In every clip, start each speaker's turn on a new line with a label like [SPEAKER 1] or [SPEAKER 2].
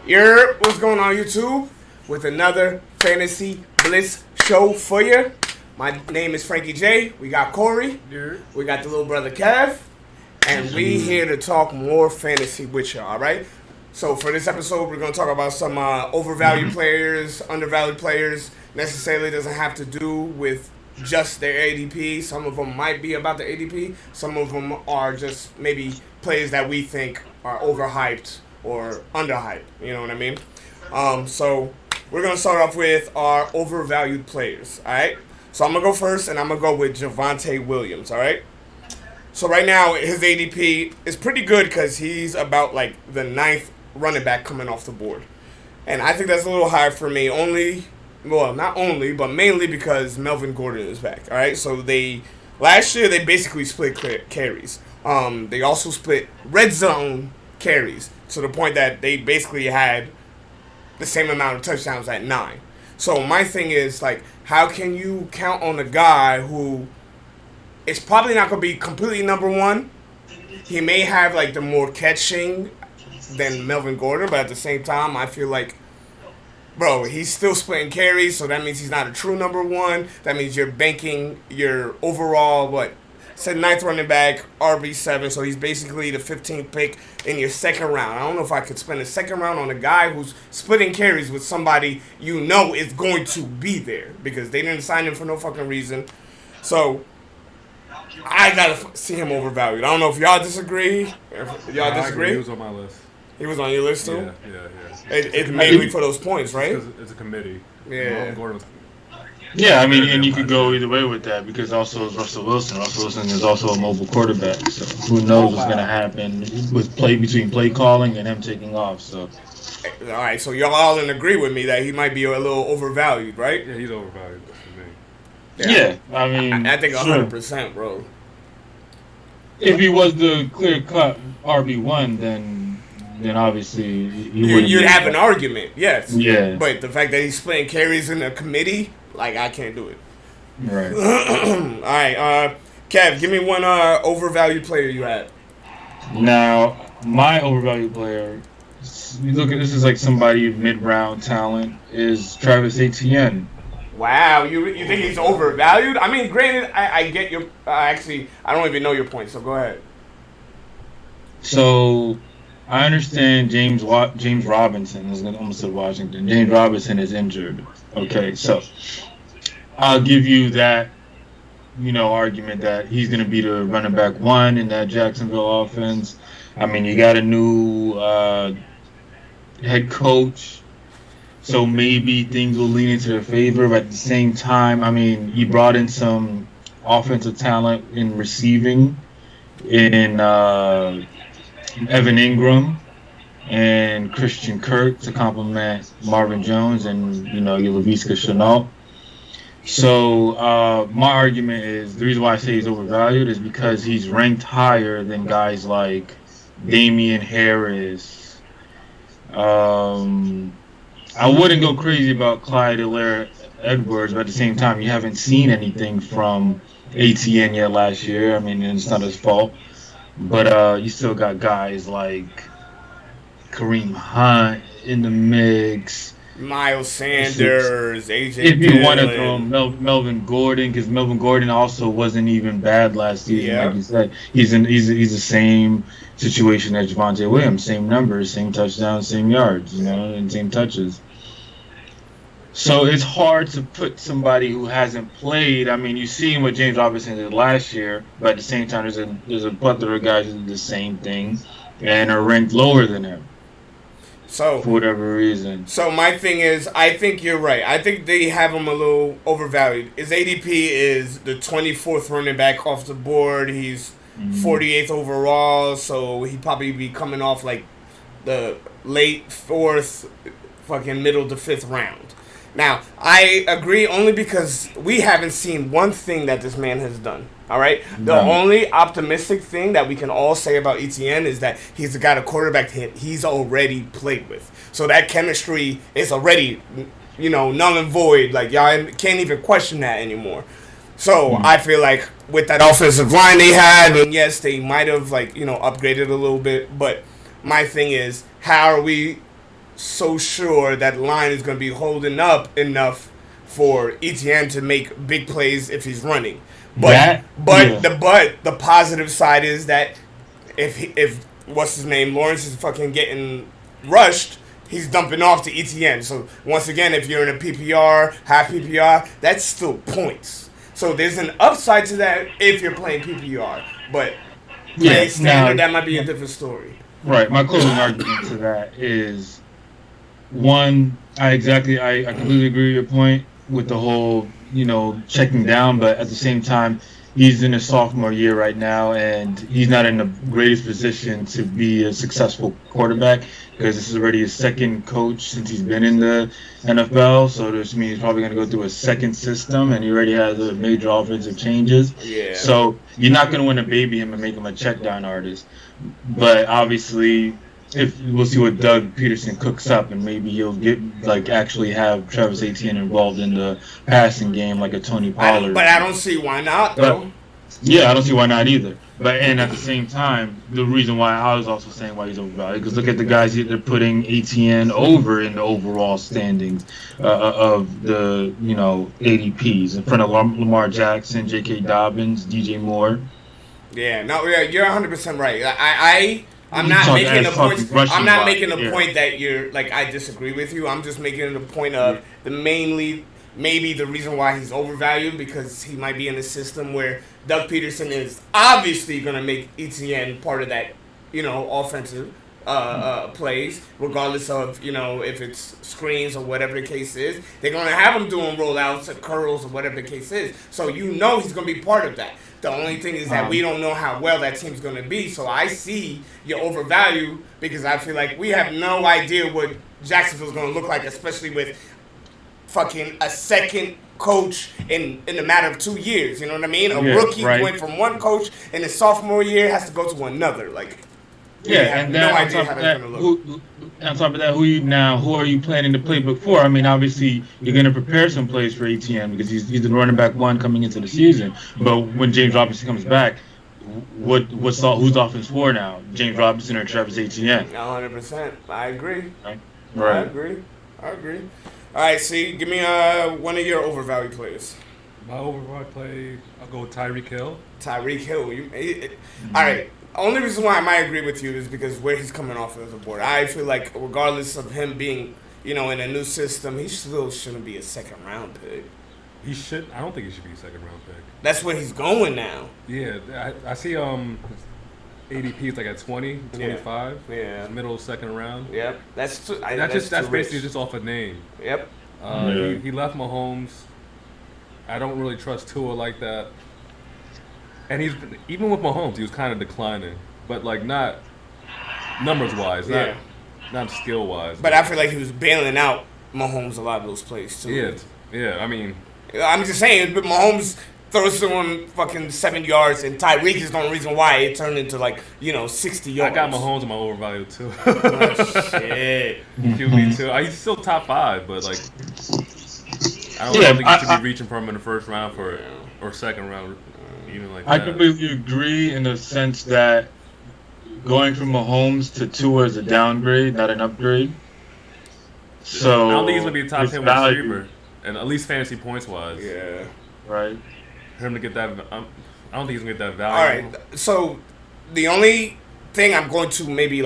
[SPEAKER 1] What's going on YouTube? With another Fantasy Blitz show for you. My name is Frankie J. We got Corey. We got the little brother Kev. And we here to talk more fantasy with you, alright? So for this episode, we're going to talk about some overvalued players, undervalued players. Necessarily doesn't have to do with just their ADP. Some of them might be about the ADP. Some of them are just maybe players that we think are overhyped or underhyped. You know what I mean? So we're going to start off with our overvalued players, all right? So I'm going to go first, and I'm going to go with Javonte Williams, all right? So right now, his ADP is pretty good because he's about like the 9th running back coming off the board. And I think that's a little high for me, not only, but mainly because Melvin Gordon is back, all right? So last year, they basically split carries. They also split red zone carries to the point that they basically had the same amount of touchdowns at 9. So my thing is, like, how can you count on a guy who is probably not going to be completely number one? He may have, like, the more catching than Melvin Gordon, but at the same time, I feel like, bro, he's still splitting carries, so that means he's not a true number one. That means you're banking your overall, 9th running back, RB7, so he's basically the 15th pick in your second round. I don't know if I could spend a second round on a guy who's splitting carries with somebody you know is going to be there because they didn't sign him for no fucking reason. So I gotta see him overvalued. I don't know if y'all disagree.
[SPEAKER 2] I agree. He was on my list.
[SPEAKER 1] He was on your list too?
[SPEAKER 2] Yeah.
[SPEAKER 1] It's mainly for those points, right?
[SPEAKER 2] It's a committee.
[SPEAKER 1] Yeah.
[SPEAKER 3] Yeah, I mean, and you could go either way with that because also it's Russell Wilson. Russell Wilson is also a mobile quarterback, so who knows what's going to happen with play calling and him taking off. So,
[SPEAKER 1] all right, so y'all all agree with me that he might be a little overvalued, right?
[SPEAKER 2] Yeah, he's overvalued for
[SPEAKER 3] me. Yeah, I mean,
[SPEAKER 1] I think 100%, bro.
[SPEAKER 3] If he was the clear-cut RB1, then obviously
[SPEAKER 1] you'd have an argument, yes.
[SPEAKER 3] Yeah.
[SPEAKER 1] But the fact that he's splitting carries in a committee, like, I can't do it.
[SPEAKER 3] Right.
[SPEAKER 1] All right, Kev, give me one overvalued player you had.
[SPEAKER 3] Now, my overvalued player, you look at this is like somebody mid-round talent, is Travis Etienne.
[SPEAKER 1] Wow, you think he's overvalued? I mean, granted, I get your. Actually, I don't even know your point, so go ahead.
[SPEAKER 3] So, I understand James Robinson is almost said Washington. James Robinson is injured. Okay, so I'll give you that, argument that he's going to be the running back one in that Jacksonville offense. I mean, you got a new head coach, so maybe things will lean into their favor. But at the same time, I mean, he brought in some offensive talent in receiving in Evan Ingram and Christian Kirk to complement Marvin Jones and, your Laviska Shenault. So my argument is the reason why I say he's overvalued is because he's ranked higher than guys like Damian Harris. I wouldn't go crazy about Clyde Edwards, but at the same time, you haven't seen anything from ATN yet last year. I mean, it's not his fault. But you still got guys like Kareem Hunt in the mix.
[SPEAKER 1] Miles Sanders, AJ
[SPEAKER 3] if you
[SPEAKER 1] Dillon.
[SPEAKER 3] want to throw Melvin Gordon, because Melvin Gordon also wasn't even bad last season, like you said. He's the same situation as Javonte Williams, same numbers, same touchdowns, same yards, and same touches. So it's hard to put somebody who hasn't played. I mean, you see what James Robinson did last year, but at the same time, there's a plethora of guys who do the same thing and are ranked lower than him.
[SPEAKER 1] So,
[SPEAKER 3] for whatever reason.
[SPEAKER 1] So my thing is, I think you're right. I think they have him a little overvalued. His ADP is the 24th running back off the board. He's 48th overall, so he'd probably be coming off like the late 4th, fucking middle to 5th round. Now, I agree only because we haven't seen one thing that this man has done. All right? The only optimistic thing that we can all say about ETN is that he's got a quarterback he's already played with. So that chemistry is already, null and void. Like, y'all can't even question that anymore. So I feel like with that offensive line they had, and yes, they might have, upgraded a little bit. But my thing is, how are we so sure that line is going to be holding up enough for ETN to make big plays if he's running. But the positive side is that if what's his name, Lawrence is fucking getting rushed, he's dumping off to ETN. So once again, if you're in a PPR, half PPR, that's still points. So there's an upside to that if you're playing PPR. But playing standard, that might be a different story.
[SPEAKER 3] Right. My closing argument to that is, one, I completely agree with your point with the whole, checking down, but at the same time, he's in his sophomore year right now, and he's not in the greatest position to be a successful quarterback because this is already his second coach since he's been in the NFL. So this means he's probably going to go through a second system, and he already has a major offensive changes.
[SPEAKER 1] Yeah.
[SPEAKER 3] So you're not going to want to baby him and make him a check down artist. But obviously, if we'll see what Doug Peterson cooks up, and maybe he'll get actually have Travis Etienne involved in the passing game like a Tony Pollard.
[SPEAKER 1] But I don't see why not, though.
[SPEAKER 3] I don't see why not either. But and at the same time, the reason why I was also saying why he's overvalued, because look at the guys they're putting Etienne over in the overall standings of the ADPs in front of Lamar Jackson, J.K. Dobbins, DJ Moore.
[SPEAKER 1] Yeah, you're 100% right. I'm not making a point. I'm not making a point that you're I disagree with you. I'm just making a point of maybe the reason why he's overvalued because he might be in a system where Doug Peterson is obviously going to make ETN part of that, offensive plays, regardless of if it's screens or whatever the case is. They're going to have him doing rollouts or curls or whatever the case is. So he's going to be part of that. The only thing is that we don't know how well that team's going to be. So I see your overvalue because I feel like we have no idea what Jacksonville's going to look like, especially with fucking a second coach in the matter of 2 years. You know what I mean? A rookie went from one coach in his sophomore year has to go to another.
[SPEAKER 3] And then on top of that, who are you planning the playbook for? I mean, obviously, you're going to prepare some plays for ATM because he's the running back one coming into the season. But when James Robinson comes back, who's offense for now? James Robinson or Travis Etienne?
[SPEAKER 1] 100%. I agree.
[SPEAKER 3] Right.
[SPEAKER 1] I agree. All right, see, give me one of your overvalued players.
[SPEAKER 2] My overvalued play, I'll go with Tyreek Hill.
[SPEAKER 1] Tyreek Hill. All right. Only reason why I might agree with you is because where he's coming off of the board. I feel like regardless of him being, in a new system, he still shouldn't be a second-round pick.
[SPEAKER 2] I don't think he should be a second-round pick.
[SPEAKER 1] That's where he's going now.
[SPEAKER 2] Yeah, I see ADP is at 20, 25.
[SPEAKER 1] Yeah.
[SPEAKER 2] Middle second round.
[SPEAKER 1] Yep. That's
[SPEAKER 2] basically just off a name.
[SPEAKER 1] Yep.
[SPEAKER 2] He left Mahomes. I don't really trust Tua like that. And even with Mahomes, he was kind of declining, but not numbers wise, not skill wise.
[SPEAKER 1] But I feel like he was bailing out Mahomes a lot of those plays too.
[SPEAKER 2] Yeah. I mean,
[SPEAKER 1] I'm just saying, but Mahomes throws someone fucking 7 yards, and Tyreek is the only reason why it turned into 60 yards.
[SPEAKER 2] I got Mahomes on my overvalue too.
[SPEAKER 1] Oh, shit.
[SPEAKER 2] QB too. He's still top 5, but I don't think you should be reaching for him in the first round or second round.
[SPEAKER 3] I completely agree in the sense that going from Mahomes to Tua is a downgrade, not an upgrade. So
[SPEAKER 2] I don't think he's going to be a top 10 receiver, and at least fantasy points wise.
[SPEAKER 1] Yeah.
[SPEAKER 3] Right.
[SPEAKER 2] For him to get that, I don't think he's going to get that value.
[SPEAKER 1] All right. So the only thing I'm going to maybe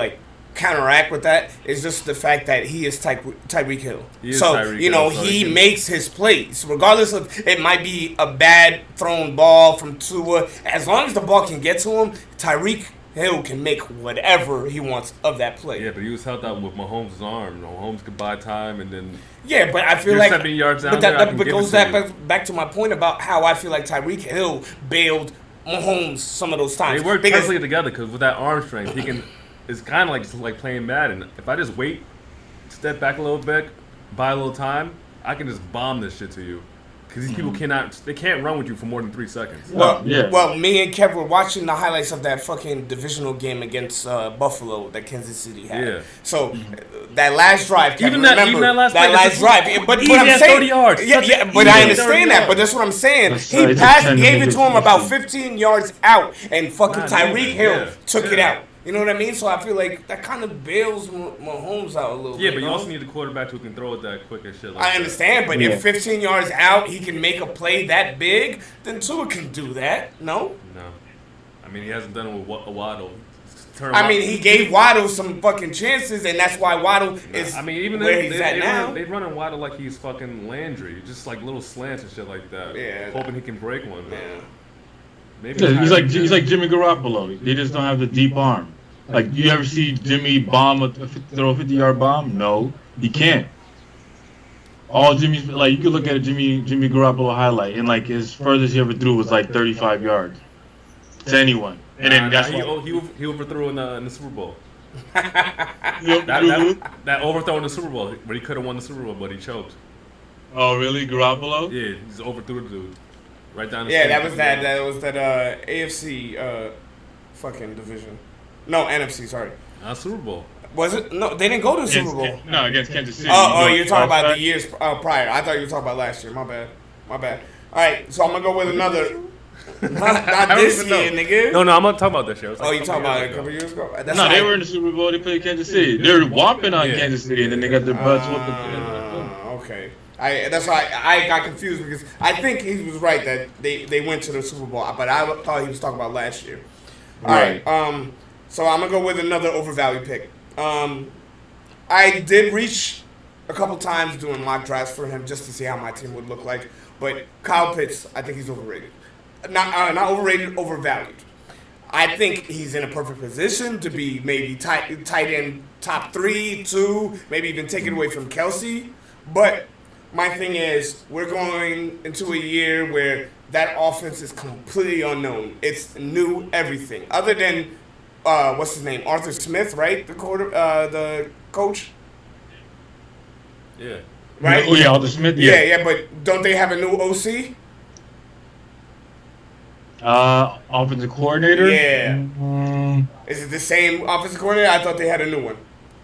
[SPEAKER 1] counteract with that is just the fact that he is Tyreek Hill. He makes his plays. Regardless of it might be a bad thrown ball from Tua, as long as the ball can get to him, Tyreek Hill can make whatever he wants of that play.
[SPEAKER 2] Yeah, but he was helped out with Mahomes' arm. Mahomes could buy time and then...
[SPEAKER 1] Yeah, but I feel like...
[SPEAKER 2] 7 yards down
[SPEAKER 1] but goes back to my point about how I feel like Tyreek Hill bailed Mahomes some of those times.
[SPEAKER 2] They work perfectly together because with that arm strength, he can... It's kind of like playing Madden. If I just wait, step back a little bit, buy a little time, I can just bomb this shit to you. Because these people can't run with you for more than 3 seconds.
[SPEAKER 1] Well, me and Kev were watching the highlights of that fucking divisional game against Buffalo that Kansas City had.
[SPEAKER 2] Yeah.
[SPEAKER 1] So that last drive, Kevin,
[SPEAKER 2] even that last
[SPEAKER 1] drive. But
[SPEAKER 2] what I'm saying, 30 yards.
[SPEAKER 1] Yeah, but I understand that. But that's what I'm saying. Gave it to him about 15 yards out, and fucking Tyreek Hill took it out. You know what I mean? So I feel like that kind of bails Mahomes out a little bit.
[SPEAKER 2] Yeah, but you also need a quarterback who can throw it that quick and shit like
[SPEAKER 1] I understand, but if 15 yards out, he can make a play that big, then Tua can do that. No?
[SPEAKER 2] No. I mean, he hasn't done it with Waddle.
[SPEAKER 1] He gave Waddle some fucking chances, and that's why Waddle is
[SPEAKER 2] even
[SPEAKER 1] where he's at now.
[SPEAKER 2] They run Waddle like he's fucking Landry, just like little slants and shit like that.
[SPEAKER 1] Yeah.
[SPEAKER 2] Hoping he can break one.
[SPEAKER 1] Yeah.
[SPEAKER 3] Maybe he's like Jimmy Garoppolo. They just don't have the deep arm. Like, you ever see Jimmy throw a 50-yard bomb? No, he can't. All Jimmy's, like, you could look at a Jimmy Garoppolo highlight, and like his furthest he ever threw was like 35 yards to anyone. And then that's
[SPEAKER 2] he overthrew in the Super Bowl. that overthrow in the Super Bowl where he could have won the Super Bowl, but he choked.
[SPEAKER 3] Oh, really, Garoppolo?
[SPEAKER 2] Yeah, he's overthrew the dude. Right down the
[SPEAKER 1] that was that AFC fucking division. No, NFC, sorry.
[SPEAKER 2] Super Bowl.
[SPEAKER 1] Was it? No, they didn't go to the Super Bowl.
[SPEAKER 3] No, against Kansas City.
[SPEAKER 1] You're talking about the years prior. I thought you were talking about last year. My bad. All right, so I'm going to go with another. not this year, nigga.
[SPEAKER 2] No, I'm not talking about this year.
[SPEAKER 1] You talking about it a couple years ago?
[SPEAKER 3] They were in the Super Bowl. They played Kansas City. They were whopping on Kansas City, and then they got their butts whooped.
[SPEAKER 1] Okay. That's why I got confused because I think he was right that they went to the Super Bowl, but I thought he was talking about last year. All right. So I'm gonna go with another overvalued pick. I did reach a couple times doing mock drafts for him just to see how my team would look like, but Kyle Pitts, I think he's overrated. Not overrated, overvalued. I think he's in a perfect position to be maybe tight end top 3, 2, maybe even take it away from Kelsey, but my thing is, we're going into a year where that offense is completely unknown. It's new everything. Other than, what's his name? Arthur Smith, right? The coach?
[SPEAKER 2] Yeah.
[SPEAKER 1] Right?
[SPEAKER 3] Oh, yeah, Arthur Smith,
[SPEAKER 1] Yeah, but don't they have a new OC?
[SPEAKER 3] Offensive coordinator?
[SPEAKER 1] Yeah. Is it the same offensive coordinator? I thought they had a new one.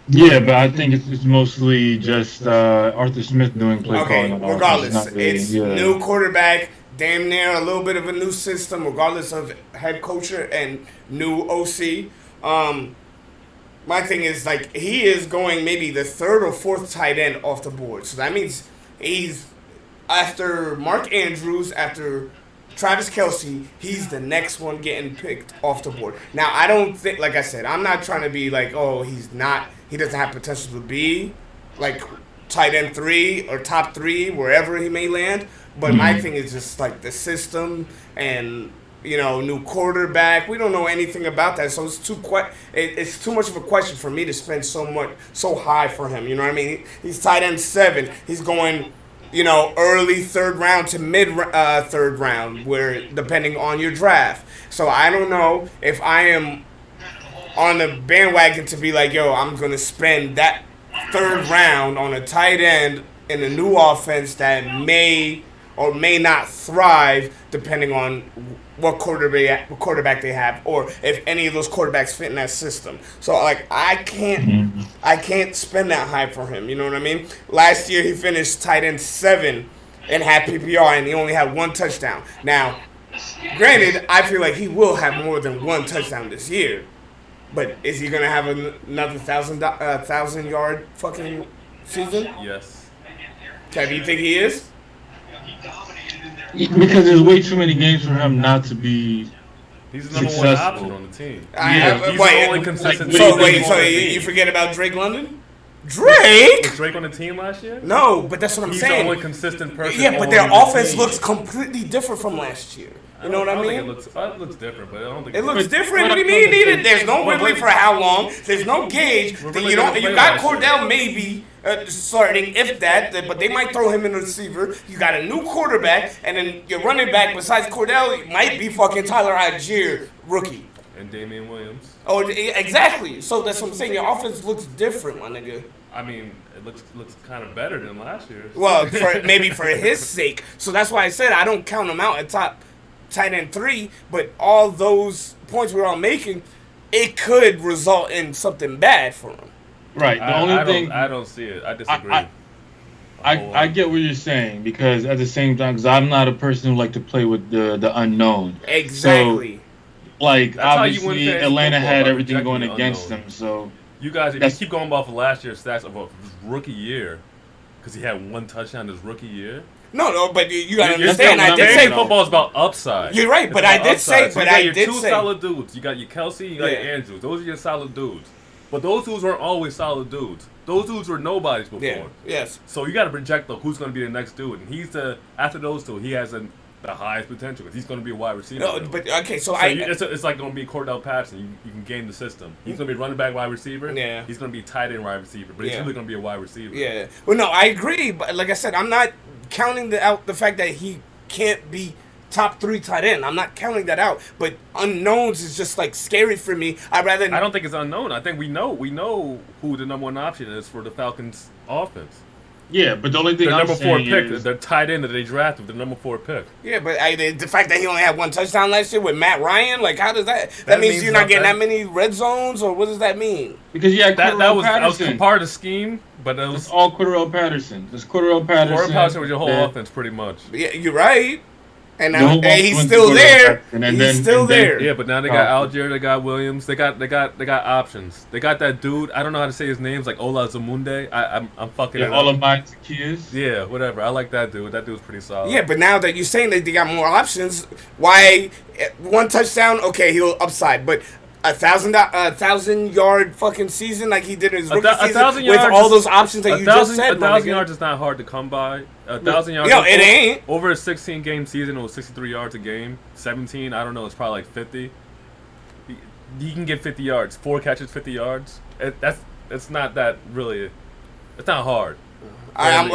[SPEAKER 3] Yeah, but I think it's mostly just Arthur Smith doing play calling.
[SPEAKER 1] Okay, regardless, it's new quarterback, damn near a little bit of a new system, regardless of head coach and new OC. My thing is, like, he is going maybe the 3rd or 4th tight end off the board. So that means he's, after Mark Andrews, after Travis Kelsey, he's the next one getting picked off the board. Now, I don't think, like I said, I'm not trying to be like, he doesn't have potential to be like tight end 3 or top 3, wherever he may land. But my thing is just like the system and, new quarterback. We don't know anything about that. So it's too much of a question for me to spend so high for him. You know what I mean? He's tight end 7. He's going, early 3rd round to mid 3rd round, where depending on your draft. So I don't know if I am on the bandwagon to be like, I'm going to spend that 3rd round on a tight end in a new offense that may or may not thrive depending on what quarterback they have, or if any of those quarterbacks fit in that system. So, like, I can't spend that high for him. You know what I mean? Last year he finished tight end 7 and had PPR, and he only had 1 touchdown. Now, granted, I feel like he will have more than 1 touchdown this year. But is he gonna have another 1,000-yard fucking season?
[SPEAKER 2] Yes.
[SPEAKER 1] Kev, you think he is?
[SPEAKER 3] Because there's way too many games for him not to be.
[SPEAKER 2] He's the number 1 option on the team.
[SPEAKER 1] He's
[SPEAKER 2] the only consistent.
[SPEAKER 1] So you forget about Drake London? Drake?
[SPEAKER 2] Was Drake on the team last year?
[SPEAKER 1] No, but that's what I'm saying.
[SPEAKER 2] He's the only consistent person.
[SPEAKER 1] Yeah, but their offense looks completely different from last year. You know what I mean?
[SPEAKER 2] It looks different, but I don't think
[SPEAKER 1] it looks different. What do you mean? There's no Ridley for how long? There's no Gage. You got Cordell maybe starting, if that, but they might throw him in the receiver. You got a new quarterback, and then your running back besides Cordell might be fucking Tyler Algier, rookie.
[SPEAKER 2] And Damian Williams.
[SPEAKER 1] Oh, exactly. So that's what I'm saying. Your offense looks different, my nigga.
[SPEAKER 2] I mean, it looks kind of better than last year.
[SPEAKER 1] Well, maybe for his sake. So that's why I said I don't count him out at top tight end 3, but all those points we're all making, it could result in something bad for him.
[SPEAKER 3] Right. The only thing
[SPEAKER 2] I don't see it. I disagree.
[SPEAKER 3] I get what you're saying, because at the same time, because I'm not a person who like to play with the unknown.
[SPEAKER 1] Exactly.
[SPEAKER 3] So like
[SPEAKER 2] That's how you win
[SPEAKER 3] obviously
[SPEAKER 2] fantasy
[SPEAKER 3] Atlanta
[SPEAKER 2] football,
[SPEAKER 3] had
[SPEAKER 2] by
[SPEAKER 3] everything going
[SPEAKER 2] rejecting the
[SPEAKER 3] against
[SPEAKER 2] unknown.
[SPEAKER 3] them. So
[SPEAKER 2] You guys, if you
[SPEAKER 3] That's-
[SPEAKER 2] keep going off of last year's stats of his rookie year, because he had one touchdown his rookie year.
[SPEAKER 1] No, but you gotta
[SPEAKER 2] You're
[SPEAKER 1] understand. I did
[SPEAKER 2] fantasy
[SPEAKER 1] say
[SPEAKER 2] football is about upside.
[SPEAKER 1] You're right,
[SPEAKER 2] It's
[SPEAKER 1] but
[SPEAKER 2] about
[SPEAKER 1] I did say-
[SPEAKER 2] upside. So
[SPEAKER 1] but
[SPEAKER 2] you got
[SPEAKER 1] I
[SPEAKER 2] your
[SPEAKER 1] did
[SPEAKER 2] two
[SPEAKER 1] say-
[SPEAKER 2] solid dudes. You got your Kelsey, you got your
[SPEAKER 1] Yeah.
[SPEAKER 2] Andrews. Those are your solid dudes. But those dudes weren't always solid dudes. Those dudes were nobodies before.
[SPEAKER 1] Yeah. Yes.
[SPEAKER 2] So you got to project who's going to be the next dude, and after those two, he has the highest potential because he's going to be a wide receiver.
[SPEAKER 1] No, but okay. So
[SPEAKER 2] it's like going to be Cordell Patterson. You can game the system. He's going to be running back wide receiver.
[SPEAKER 1] Yeah.
[SPEAKER 2] He's going to be tight end wide receiver, but he's really going to be a wide receiver.
[SPEAKER 1] Yeah. Well, no, I agree, but like I said, I'm not counting out the fact that he can't be top 3 tight end. I'm not counting that out. But unknowns is just like scary for me. I
[SPEAKER 2] don't think it's unknown. I think we know who the number 1 option is for the Falcons offense.
[SPEAKER 3] yeah, but the only thing
[SPEAKER 2] The
[SPEAKER 3] I'm
[SPEAKER 2] number 4
[SPEAKER 3] saying
[SPEAKER 2] pick,
[SPEAKER 3] is,
[SPEAKER 2] the tight end that they drafted, the number 4 pick.
[SPEAKER 1] Yeah, but the fact that he only had 1 touchdown last year with Matt Ryan, like how does that? That means you're not getting that many red zones, or what does that mean?
[SPEAKER 3] because he had
[SPEAKER 2] That
[SPEAKER 3] Cordell
[SPEAKER 2] was
[SPEAKER 3] Patterson.
[SPEAKER 2] part of the scheme, but it was
[SPEAKER 3] It's all Cordell Patterson. It's Cordell Patterson.
[SPEAKER 2] Cordell Patterson was your whole
[SPEAKER 3] that-
[SPEAKER 2] offense pretty much.
[SPEAKER 1] Yeah, you're right. And
[SPEAKER 3] The whole
[SPEAKER 1] he's
[SPEAKER 3] offense
[SPEAKER 1] still
[SPEAKER 3] was
[SPEAKER 1] there.
[SPEAKER 3] Patterson, and
[SPEAKER 1] He's
[SPEAKER 3] then-
[SPEAKER 1] still
[SPEAKER 3] and then-
[SPEAKER 1] there.
[SPEAKER 2] Yeah, but now they got Algier, they got Williams, they got options. They got that dude. I don't know how to say his names, like Ola Zamunde. I'm fucking
[SPEAKER 3] Yeah,
[SPEAKER 2] it
[SPEAKER 3] all
[SPEAKER 2] up.
[SPEAKER 3] of my Zacchaeus.
[SPEAKER 2] Yeah, whatever. I like that dude. That dude's pretty solid.
[SPEAKER 1] Yeah, but now that you're saying that they got more options, why 1 touchdown? Okay, he'll upside, but 1,000-yard fucking season like he did in his rookie season
[SPEAKER 2] 1,000
[SPEAKER 1] with
[SPEAKER 2] yards
[SPEAKER 1] all
[SPEAKER 2] is-
[SPEAKER 1] those options that you just said.
[SPEAKER 2] 1,000
[SPEAKER 1] my nigga.
[SPEAKER 2] yards is not hard to come by. 1,000 yards.
[SPEAKER 1] Yo, it ain't.
[SPEAKER 2] Over a 16-game season, it was 63 yards a game. 17, I don't know. It's probably like 50. He can get 50 yards. 4 catches, 50 yards. It's not that really. It's not hard.
[SPEAKER 1] All right, I'm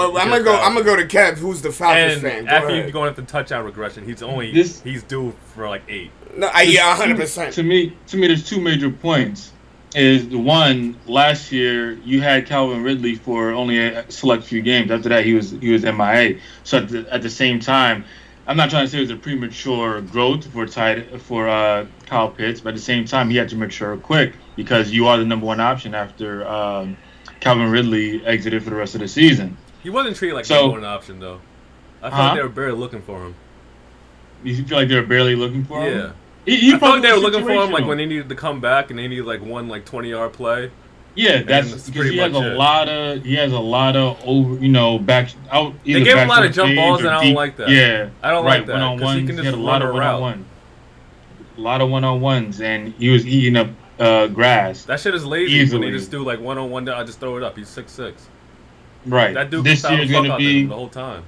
[SPEAKER 1] gonna go to Kev, who's the Falcons
[SPEAKER 2] And
[SPEAKER 1] fan. Go
[SPEAKER 2] after
[SPEAKER 1] ahead.
[SPEAKER 2] you going into touchdown regression, he's due for like 8.
[SPEAKER 1] No, yeah, 100%.
[SPEAKER 3] To me, there's 2 major points. Is the one last year you had Calvin Ridley for only a select few games. After that, he was MIA. So at the same time, I'm not trying to say it was a premature growth for Kyle Pitts, but at the same time, he had to mature quick because you are the number 1 option after Calvin Ridley exited for the rest of the season.
[SPEAKER 2] He wasn't treated like
[SPEAKER 3] So-
[SPEAKER 2] number 1 option though. I felt like they were barely looking for him.
[SPEAKER 3] You feel like they were barely looking for him?
[SPEAKER 2] Yeah.
[SPEAKER 3] He
[SPEAKER 2] I felt like they were
[SPEAKER 3] probably
[SPEAKER 2] looking for him like
[SPEAKER 3] situational.
[SPEAKER 2] when they needed to come back and they needed like one 20-yard play.
[SPEAKER 3] Yeah, that's
[SPEAKER 2] that's
[SPEAKER 3] because
[SPEAKER 2] pretty
[SPEAKER 3] he has
[SPEAKER 2] much
[SPEAKER 3] a
[SPEAKER 2] it.
[SPEAKER 3] lot of over, back out.
[SPEAKER 2] They gave him a lot of jump balls, and I don't like that.
[SPEAKER 3] Yeah,
[SPEAKER 2] I don't
[SPEAKER 3] right,
[SPEAKER 2] like that because
[SPEAKER 3] one-on-ones.
[SPEAKER 2] he can
[SPEAKER 3] He
[SPEAKER 2] just
[SPEAKER 3] had a lot
[SPEAKER 2] run
[SPEAKER 3] of
[SPEAKER 2] a route.
[SPEAKER 3] one-on-one, a lot of one-on-ones, and he was eating up grass.
[SPEAKER 2] That shit is lazy
[SPEAKER 3] Easily.
[SPEAKER 2] when they just do like one-on-one. I just throw it up. He's 6'6".
[SPEAKER 3] Right.
[SPEAKER 2] That dude
[SPEAKER 3] This
[SPEAKER 2] can
[SPEAKER 3] year's
[SPEAKER 2] the fuck
[SPEAKER 3] gonna
[SPEAKER 2] out
[SPEAKER 3] be
[SPEAKER 2] the whole time.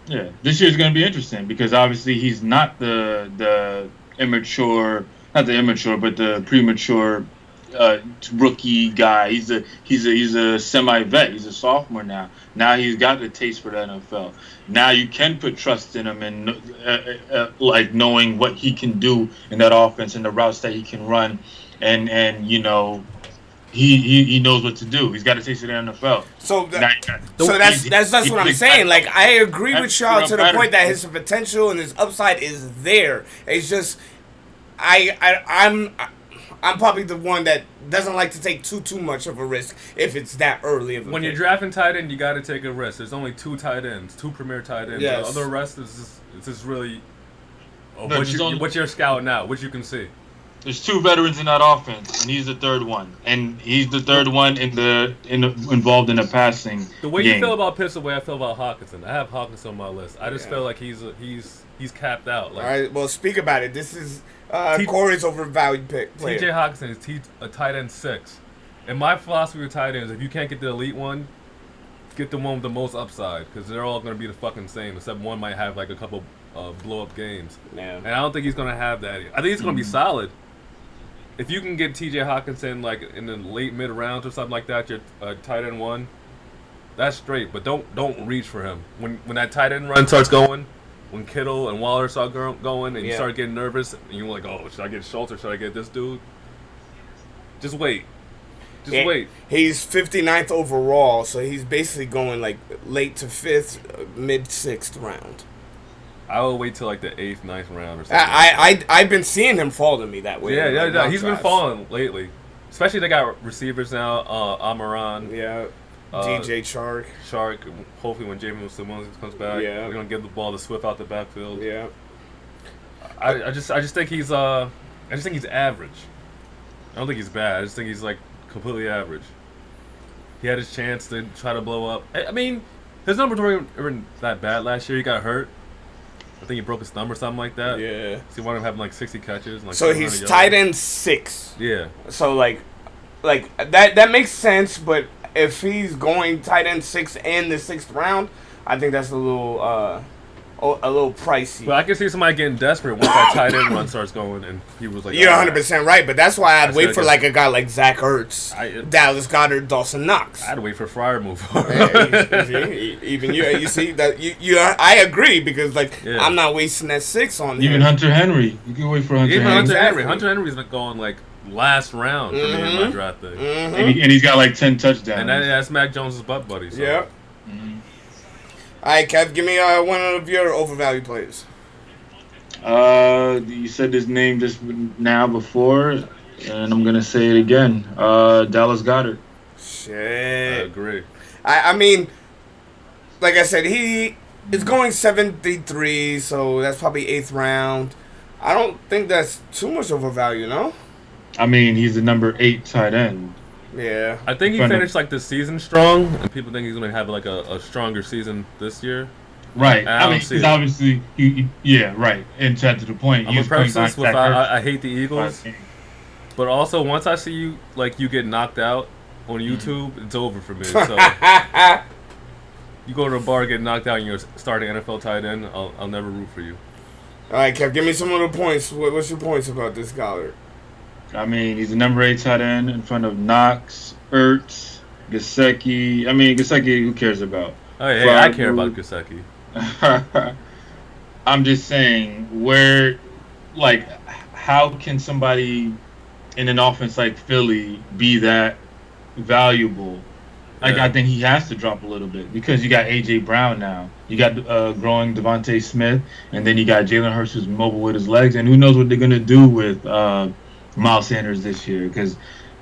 [SPEAKER 3] Yeah, this year's going to be interesting because obviously he's not the immature, not the immature, but the premature rookie guy. He's a semi-vet. He's a sophomore now. Now he's got the taste for the NFL. Now you can put trust in him and like knowing what he can do in that offense and the routes that he can run, and you know. He knows what to do. He's got to taste of the NFL.
[SPEAKER 1] So that's what I'm saying. Like I agree with y'all to the point that his potential and his upside is there. It's just I'm probably the one that doesn't like to take too much of a risk if it's that early of a
[SPEAKER 2] When
[SPEAKER 1] pick.
[SPEAKER 2] you're drafting tight end, you got to take a risk. There's only 2 tight ends, 2 premier tight ends.
[SPEAKER 1] Yes.
[SPEAKER 2] The other rest is just really
[SPEAKER 3] No,
[SPEAKER 2] what you're scouting out, what you can see.
[SPEAKER 3] There's 2 veterans in that offense, and he's the third one. And he's the third one involved in the passing
[SPEAKER 2] The way
[SPEAKER 3] game.
[SPEAKER 2] you feel about Pitts, the way I feel about Hawkinson. I have Hawkinson on my list. I just feel like he's capped out. Like,
[SPEAKER 1] All right, well, speak about it. This is Corey's overvalued pick.
[SPEAKER 2] TJ
[SPEAKER 1] Player.
[SPEAKER 2] Hawkinson is a tight end 6. And my philosophy with tight ends, if you can't get the elite one, get the one with the most upside because they're all going to be the fucking same, except one might have like a couple blow up games.
[SPEAKER 1] Yeah.
[SPEAKER 2] And I don't think he's going to have that. I think he's going to be solid. If you can get TJ Hawkinson like in the late mid rounds or something like that, your tight end 1, that's straight. But don't reach for him when that tight end run starts going. When Kittle and Waller start going, and you start getting nervous, and you're like, oh, should I get Schultz or should I get this dude? Just wait. Wait.
[SPEAKER 1] He's 59th overall, so he's basically going like late to 5th, mid 6th round.
[SPEAKER 2] I will wait till like the 8th, 9th round or something.
[SPEAKER 1] I've been seeing him fall to me that way.
[SPEAKER 2] Yeah. He's been falling lately. Especially they got receivers now. Amaran.
[SPEAKER 1] Yeah. DJ Chark.
[SPEAKER 2] Hopefully when James Simmons comes back,
[SPEAKER 1] Yeah.
[SPEAKER 2] we're gonna give the ball to Swift out the backfield.
[SPEAKER 1] Yeah.
[SPEAKER 2] I just think he's I just think he's average. I don't think he's bad. I just think he's like completely average. He had his chance to try to blow up. I mean, his numbers weren't that bad last year. He got hurt. I think he broke his thumb or something like that.
[SPEAKER 1] Yeah.
[SPEAKER 2] So he wound up having like 60 catches. Like
[SPEAKER 1] so he's tight end 6.
[SPEAKER 2] Yeah.
[SPEAKER 1] So like that makes sense. But if he's going tight end 6 in the 6th round, I think that's a little pricey.
[SPEAKER 2] But I can see somebody getting desperate once that tight end run starts going, and he was like,
[SPEAKER 1] "You're 100% right," but that's why I'd wait for like a guy like Zach Ertz, Dallas Goedert, Dawson Knox.
[SPEAKER 2] I'd wait for Fryer move.
[SPEAKER 1] Even you see that I agree because I'm not wasting that 6 on
[SPEAKER 3] even
[SPEAKER 1] him.
[SPEAKER 3] Hunter Henry. You can wait for Hunter Henry.
[SPEAKER 1] Exactly.
[SPEAKER 2] Hunter Henry's been going like last round for me in my draft thing,
[SPEAKER 3] and he's got like 10 touchdowns.
[SPEAKER 2] and that's Mac Jones' butt buddy. So.
[SPEAKER 1] Yep. All right, Kev, give me one of your overvalued players.
[SPEAKER 3] You said his name just now before, and I'm gonna say it again. Dallas Goedert.
[SPEAKER 1] Shit.
[SPEAKER 2] I agree.
[SPEAKER 1] I mean, like I said, he is going 73, so that's probably 8th round. I don't think that's too much overvalue, no?
[SPEAKER 3] I mean, he's the number 8 tight end.
[SPEAKER 1] Yeah.
[SPEAKER 2] I think he finished like the season strong, and people think he's going to have like a stronger season this year.
[SPEAKER 3] Right. I mean, because obviously, yeah, right. And to the point,
[SPEAKER 2] I'm a preface with I hate the Eagles, but also once I see you you get knocked out on YouTube, it's over for me. So you go to a bar, get knocked out, and you're starting NFL tight end, I'll never root for you.
[SPEAKER 1] All right, Kev, give me some of the points. What's your points about this Goddard?
[SPEAKER 3] I mean, he's the number 8 tight end in front of Knox, Ertz, Gesicki. I mean, Gesicki, who cares about?
[SPEAKER 2] Oh, hey, I care about Gesicki.
[SPEAKER 3] I'm just saying, how can somebody in an offense like Philly be that valuable? I think he has to drop a little bit because you got A.J. Brown now. You got growing Devontae Smith, and then you got Jalen Hurts who's mobile with his legs, and who knows what they're going to do with Miles Sanders this year because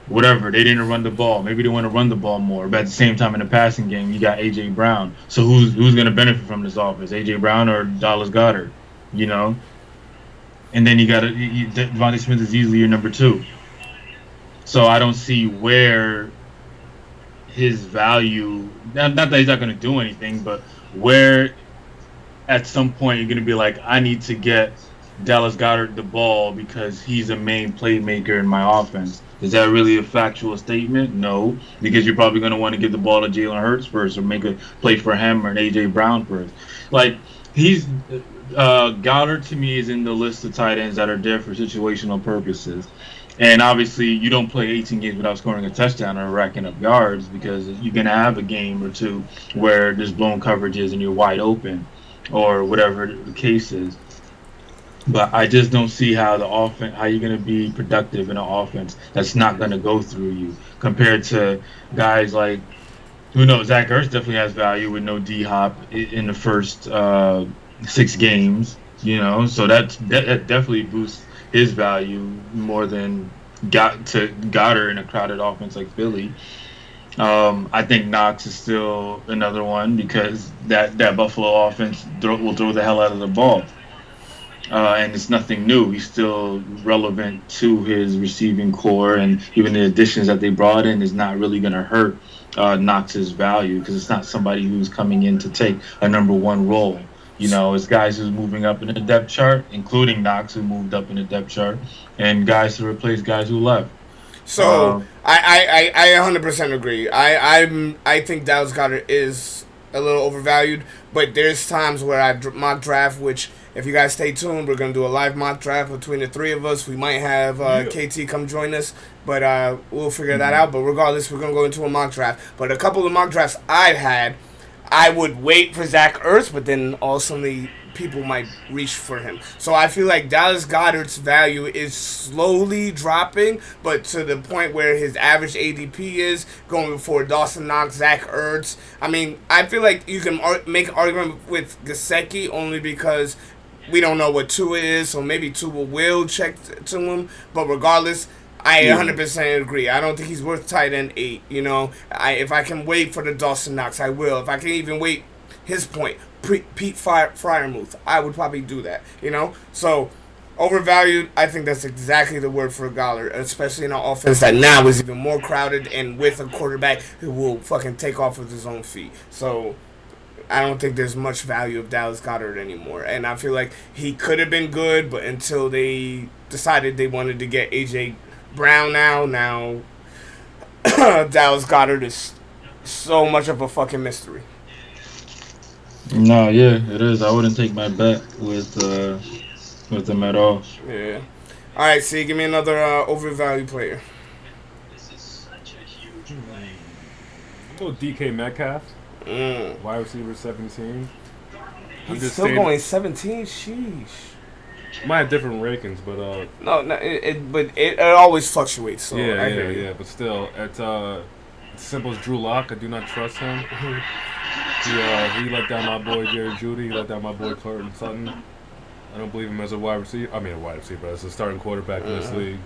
[SPEAKER 3] whatever, they didn't run the ball. Maybe they want to run the ball more. But at the same time, in the passing game, you got A.J. Brown. So who's going to benefit from this offense, A.J. Brown or Dallas Goedert? You know? And then you got Devontae Smith is easily your number 2. So I don't see where his value, not that he's not going to do anything, but where at some point you're going to be like, I need to get Dallas Goedert the ball because he's a main playmaker in my offense. Is that really a factual statement? No, because you're probably going to want to give the ball to Jalen Hurts first or make a play for him or an A.J. Brown first. Goddard to me is in the list of tight ends that are there for situational purposes. And obviously you don't play 18 games without scoring a touchdown or racking up yards because you're going to have a game or two where there's blown coverages and you're wide open or whatever the case is. But I just don't see how you're going to be productive in an offense that's not going to go through you compared to guys like, who knows, Zach Ertz definitely has value with no D-Hop in the first 6 games, so that definitely boosts his value more than Goddard in a crowded offense like Philly. I think Knox is still another one because that Buffalo offense will throw the hell out of the ball. And it's nothing new. He's still relevant to his receiving core, and even the additions that they brought in is not really going to hurt Knox's value because it's not somebody who's coming in to take a number 1 role. It's guys who's moving up in the depth chart, including Knox, who moved up in the depth chart, and guys to replace guys who left.
[SPEAKER 1] So I 100% agree. I think Dallas Goedert is a little overvalued, but there's times where I mock draft, which if you guys stay tuned, we're going to do a live mock draft between the 3 of us. We might have KT come join us, but we'll figure that out. But regardless, we're going to go into a mock draft. But a couple of mock drafts I've had, I would wait for Zach Ertz, but then also people might reach for him. So I feel like Dallas Goedert's value is slowly dropping, but to the point where his average ADP is going for Dawson Knox, Zach Ertz. I mean, I feel like you can make an argument with Gesicki only because we don't know what Tua is, so maybe Tua will check to him. But regardless, I 100% agree. I don't think he's worth tight end 8. If I can wait for the Dawson Knox, I will. If I can even wait his point, Pete Fryermuth, I would probably do that. So Overvalued, I think that's exactly the word for Goddard, especially in an offense that now is even more crowded and with a quarterback who will fucking take off with his own feet. So I don't think there's much value of Dallas Goddard anymore. And I feel like he could have been good, but until they decided they wanted to get A.J. Brown now Dallas Goddard is so much of a fucking mystery.
[SPEAKER 3] No, yeah, it is. I wouldn't take my bet with them at all.
[SPEAKER 1] Yeah. All right, see, give me another overvalued player.
[SPEAKER 2] Go DK Metcalf. Wide receiver 17.
[SPEAKER 1] He's still going 17? Sheesh.
[SPEAKER 2] Might have different rankings, but
[SPEAKER 1] no, it always fluctuates. So
[SPEAKER 2] yeah. But still, it's simple as Drew Lock. I do not trust him. He let down my boy Jerry Jeudy. He let down my boy Curtin Sutton. I don't believe him as a wide receiver. I mean, a wide receiver, as a starting quarterback in this league.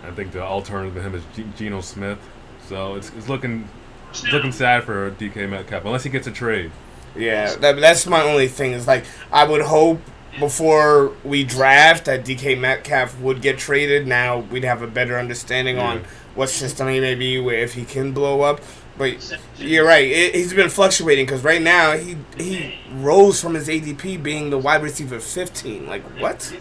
[SPEAKER 2] I think the alternative to him is Geno Smith. So it's looking sad for DK Metcalf unless he gets a trade.
[SPEAKER 1] Yeah, that's my only thing. Is like I would hope before we draft that DK Metcalf would get traded. Now we'd have a better understanding on what system he may be, where if he can blow up. But you're right. He's been fluctuating because right now he rose from his ADP being the wide receiver 15. Like what?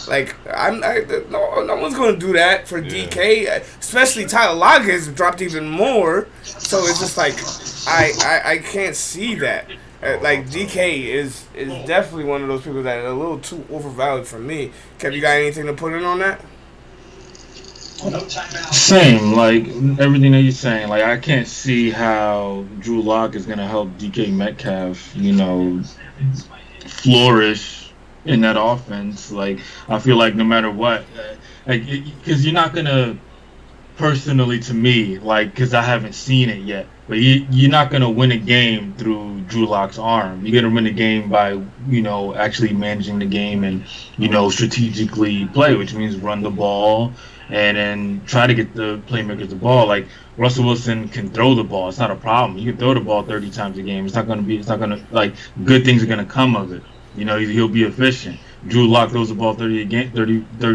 [SPEAKER 1] Like no one's gonna do that for DK. Especially Tyler Lockett has dropped even more. So it's just like I can't see that. Like DK is definitely one of those people that are a little too overvalued for me. Kev, you got anything to put in on that?
[SPEAKER 3] Same, like everything that you're saying. Like I can't see how Drew Lock is gonna help DK Metcalf, flourish in that offense. Like I feel like no matter what, because you're not gonna personally to me, like because I haven't seen it yet. But you're not gonna win a game through Drew Lock's arm. You're gonna win a game by actually managing the game and strategically play, which means run the ball. And then try to get the playmakers the ball. Like Russell Wilson can throw the ball; it's not a problem. You can throw the ball 30 times a game. It's not like good things are gonna come of it. He'll be efficient. Drew Lock throws the ball 30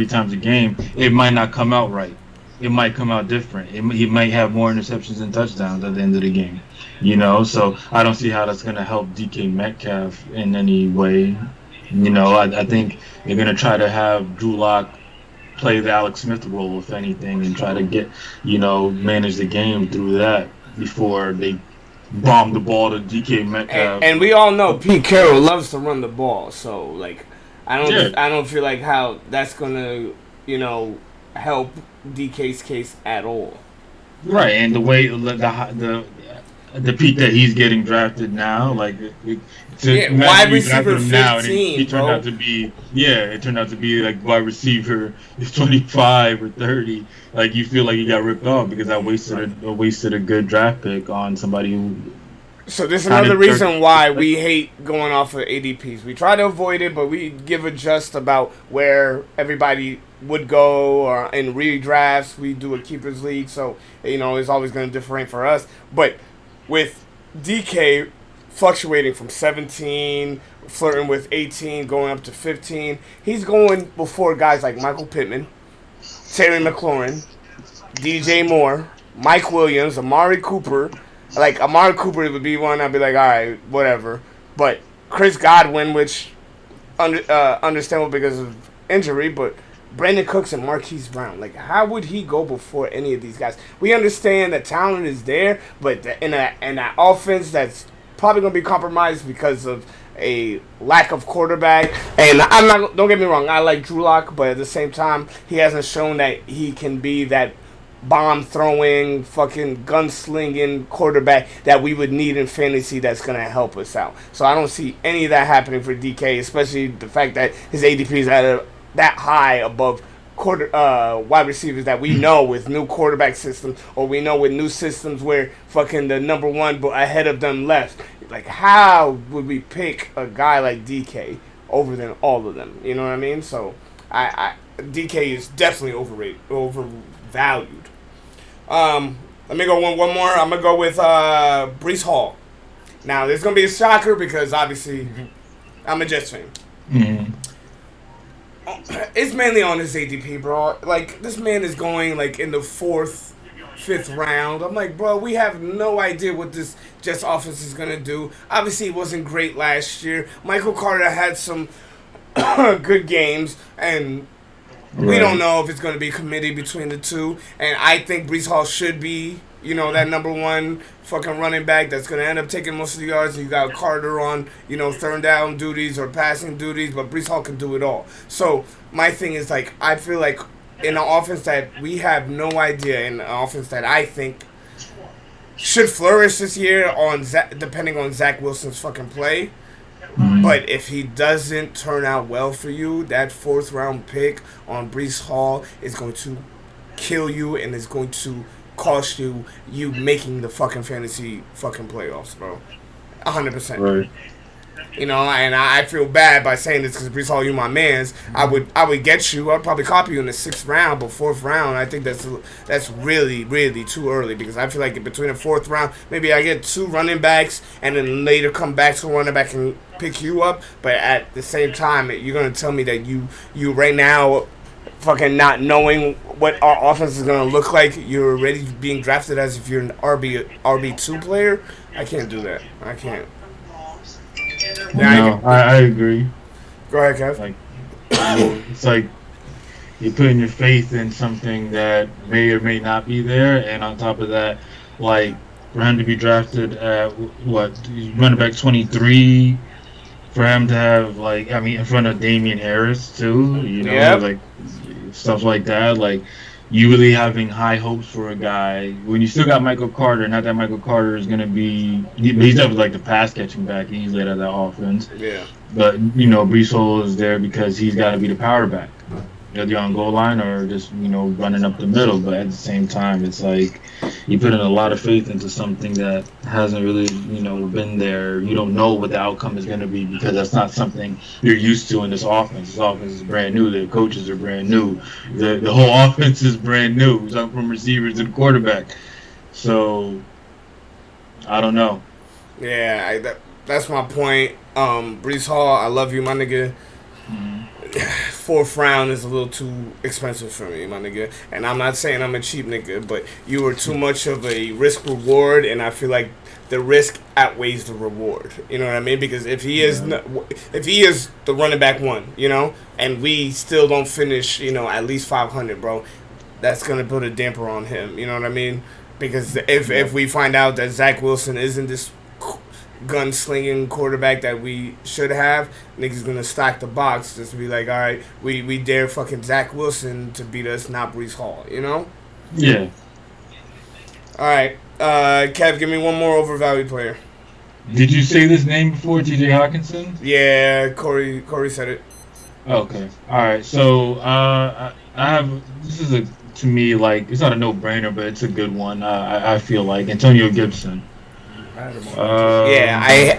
[SPEAKER 3] times a game. It might not come out right. It might come out different. He might have more interceptions and touchdowns at the end of the game. So I don't see how that's gonna help DK Metcalf in any way. I think they're gonna try to have Drew Lock play the Alex Smith role, if anything, and try to get, manage the game through that before they bomb the ball to DK Metcalf.
[SPEAKER 1] And we all know Pete Carroll loves to run the ball, so like I don't feel like how that's gonna help DK's case at all.
[SPEAKER 3] Right, and the way the Pete that he's getting drafted now, like
[SPEAKER 1] wide receiver 15.
[SPEAKER 3] He turned out to be it turned out to be like wide receiver 25 or 30. Like you feel like you got ripped off because I wasted a good draft pick on somebody who.
[SPEAKER 1] So this is another reason why we hate going off of ADPs. We try to avoid it, but we give a just about where everybody would go, or in redrafts we do a keepers league, so it's always going to differentiate for us. But with DK fluctuating from 17, flirting with 18, going up to 15, he's going before guys like Michael Pittman, Terry McLaurin, DJ Moore, Mike Williams, Amari Cooper. Like Amari Cooper would be one I'd be like, all right, whatever. But Chris Godwin, which understandable because of injury, but Brandon Cooks and Marquise Brown. Like, how would he go before any of these guys? We understand that talent is there, but in that offense that's probably going to be compromised because of a lack of quarterback. And don't get me wrong, I like Drew Lock, but at the same time, he hasn't shown that he can be that bomb-throwing, fucking gun-slinging quarterback that we would need in fantasy that's going to help us out. So I don't see any of that happening for DK, especially the fact that his ADP is at that high above wide receivers that we know with new quarterback systems, or we know with new systems where fucking the number one but ahead of them left. Like, how would we pick a guy like DK over than all of them? You know what I mean? So DK is definitely overvalued. Let me go one more. I'm gonna go with Breece Hall. Now, there's gonna be a shocker because obviously I'm a Jets fan.
[SPEAKER 3] Mm-hmm.
[SPEAKER 1] It's mainly on his ADP, bro. Like, this man is going, like, in the 4th, 5th round. I'm like, bro, we have no idea what this Jets offense is going to do. Obviously, it wasn't great last year. Michael Carter had some good games, and we don't know if it's going to be a committee between the two. And I think Brees Hall should be, that number one fucking running back that's going to end up taking most of the yards. And you got Carter on, third down duties or passing duties, but Brees Hall can do it all. So my thing is, like, I feel like in an offense that we have no idea, in an offense that I think should flourish this year depending on Zach Wilson's fucking play. But if he doesn't turn out well for you, that 4th round pick on Brees Hall is going to kill you and is going to cost you making the fucking fantasy fucking playoffs, bro. 100%.
[SPEAKER 3] Right.
[SPEAKER 1] And I feel bad by saying this because Brees Hall, you my mans. I would get you. I'd probably copy you in the 6th round, but 4th round, I think that's really, really too early because I feel like between the 4th round, maybe I get 2 running backs and then later come back to a running back and pick you up. But at the same time, you're gonna tell me that you right now, fucking not knowing what our offense is gonna look like, you're already being drafted as if you're an RB2 player. I can't do that. I can't.
[SPEAKER 3] No, I agree.
[SPEAKER 1] Go ahead, Kev.
[SPEAKER 3] Like, it's like you're putting your faith in something that may or may not be there, and on top of that, like for him to be drafted at running back 23, for him to have in front of Damian Harris too, like stuff like that, like. You really having high hopes for a guy when you still got Michael Carter. Not that Michael Carter is going to be he's definitely like the pass catching back easily out of that offense.
[SPEAKER 1] Yeah.
[SPEAKER 3] But Brees Hall is there because he's got to be the power back, either on goal line or just running up the middle. But at the same time, it's like you put in a lot of faith into something that hasn't really been there. You don't know what the outcome is going to be because that's not something you're used to in this offense. This offense is brand new. The coaches are brand new. The whole offense is brand new. It's from receivers to the quarterback. So I don't know.
[SPEAKER 1] Yeah, that's my point. Brees Hall, I love you, my nigga. 4th round is a little too expensive for me, my nigga. And I'm not saying I'm a cheap nigga, but you were too much of a risk reward, and I feel like the risk outweighs the reward. You know what I mean? Because if he is the running back one, and we still don't finish, at least 500, bro, that's gonna put a damper on him. You know what I mean? Because if we find out that Zach Wilson isn't this gunslinging quarterback that we should have, niggas gonna stack the box just to be like, all right, we dare fucking Zach Wilson to beat us, not Brees Hall,
[SPEAKER 3] Yeah.
[SPEAKER 1] All right, Kev, give me one more overvalued player.
[SPEAKER 3] Did you say this name before, T.J. Hawkinson?
[SPEAKER 1] Yeah, Corey said it.
[SPEAKER 3] Okay. All right. So I have this is to me it's not a no-brainer, but it's a good one. I feel like Antonio Gibson.
[SPEAKER 1] I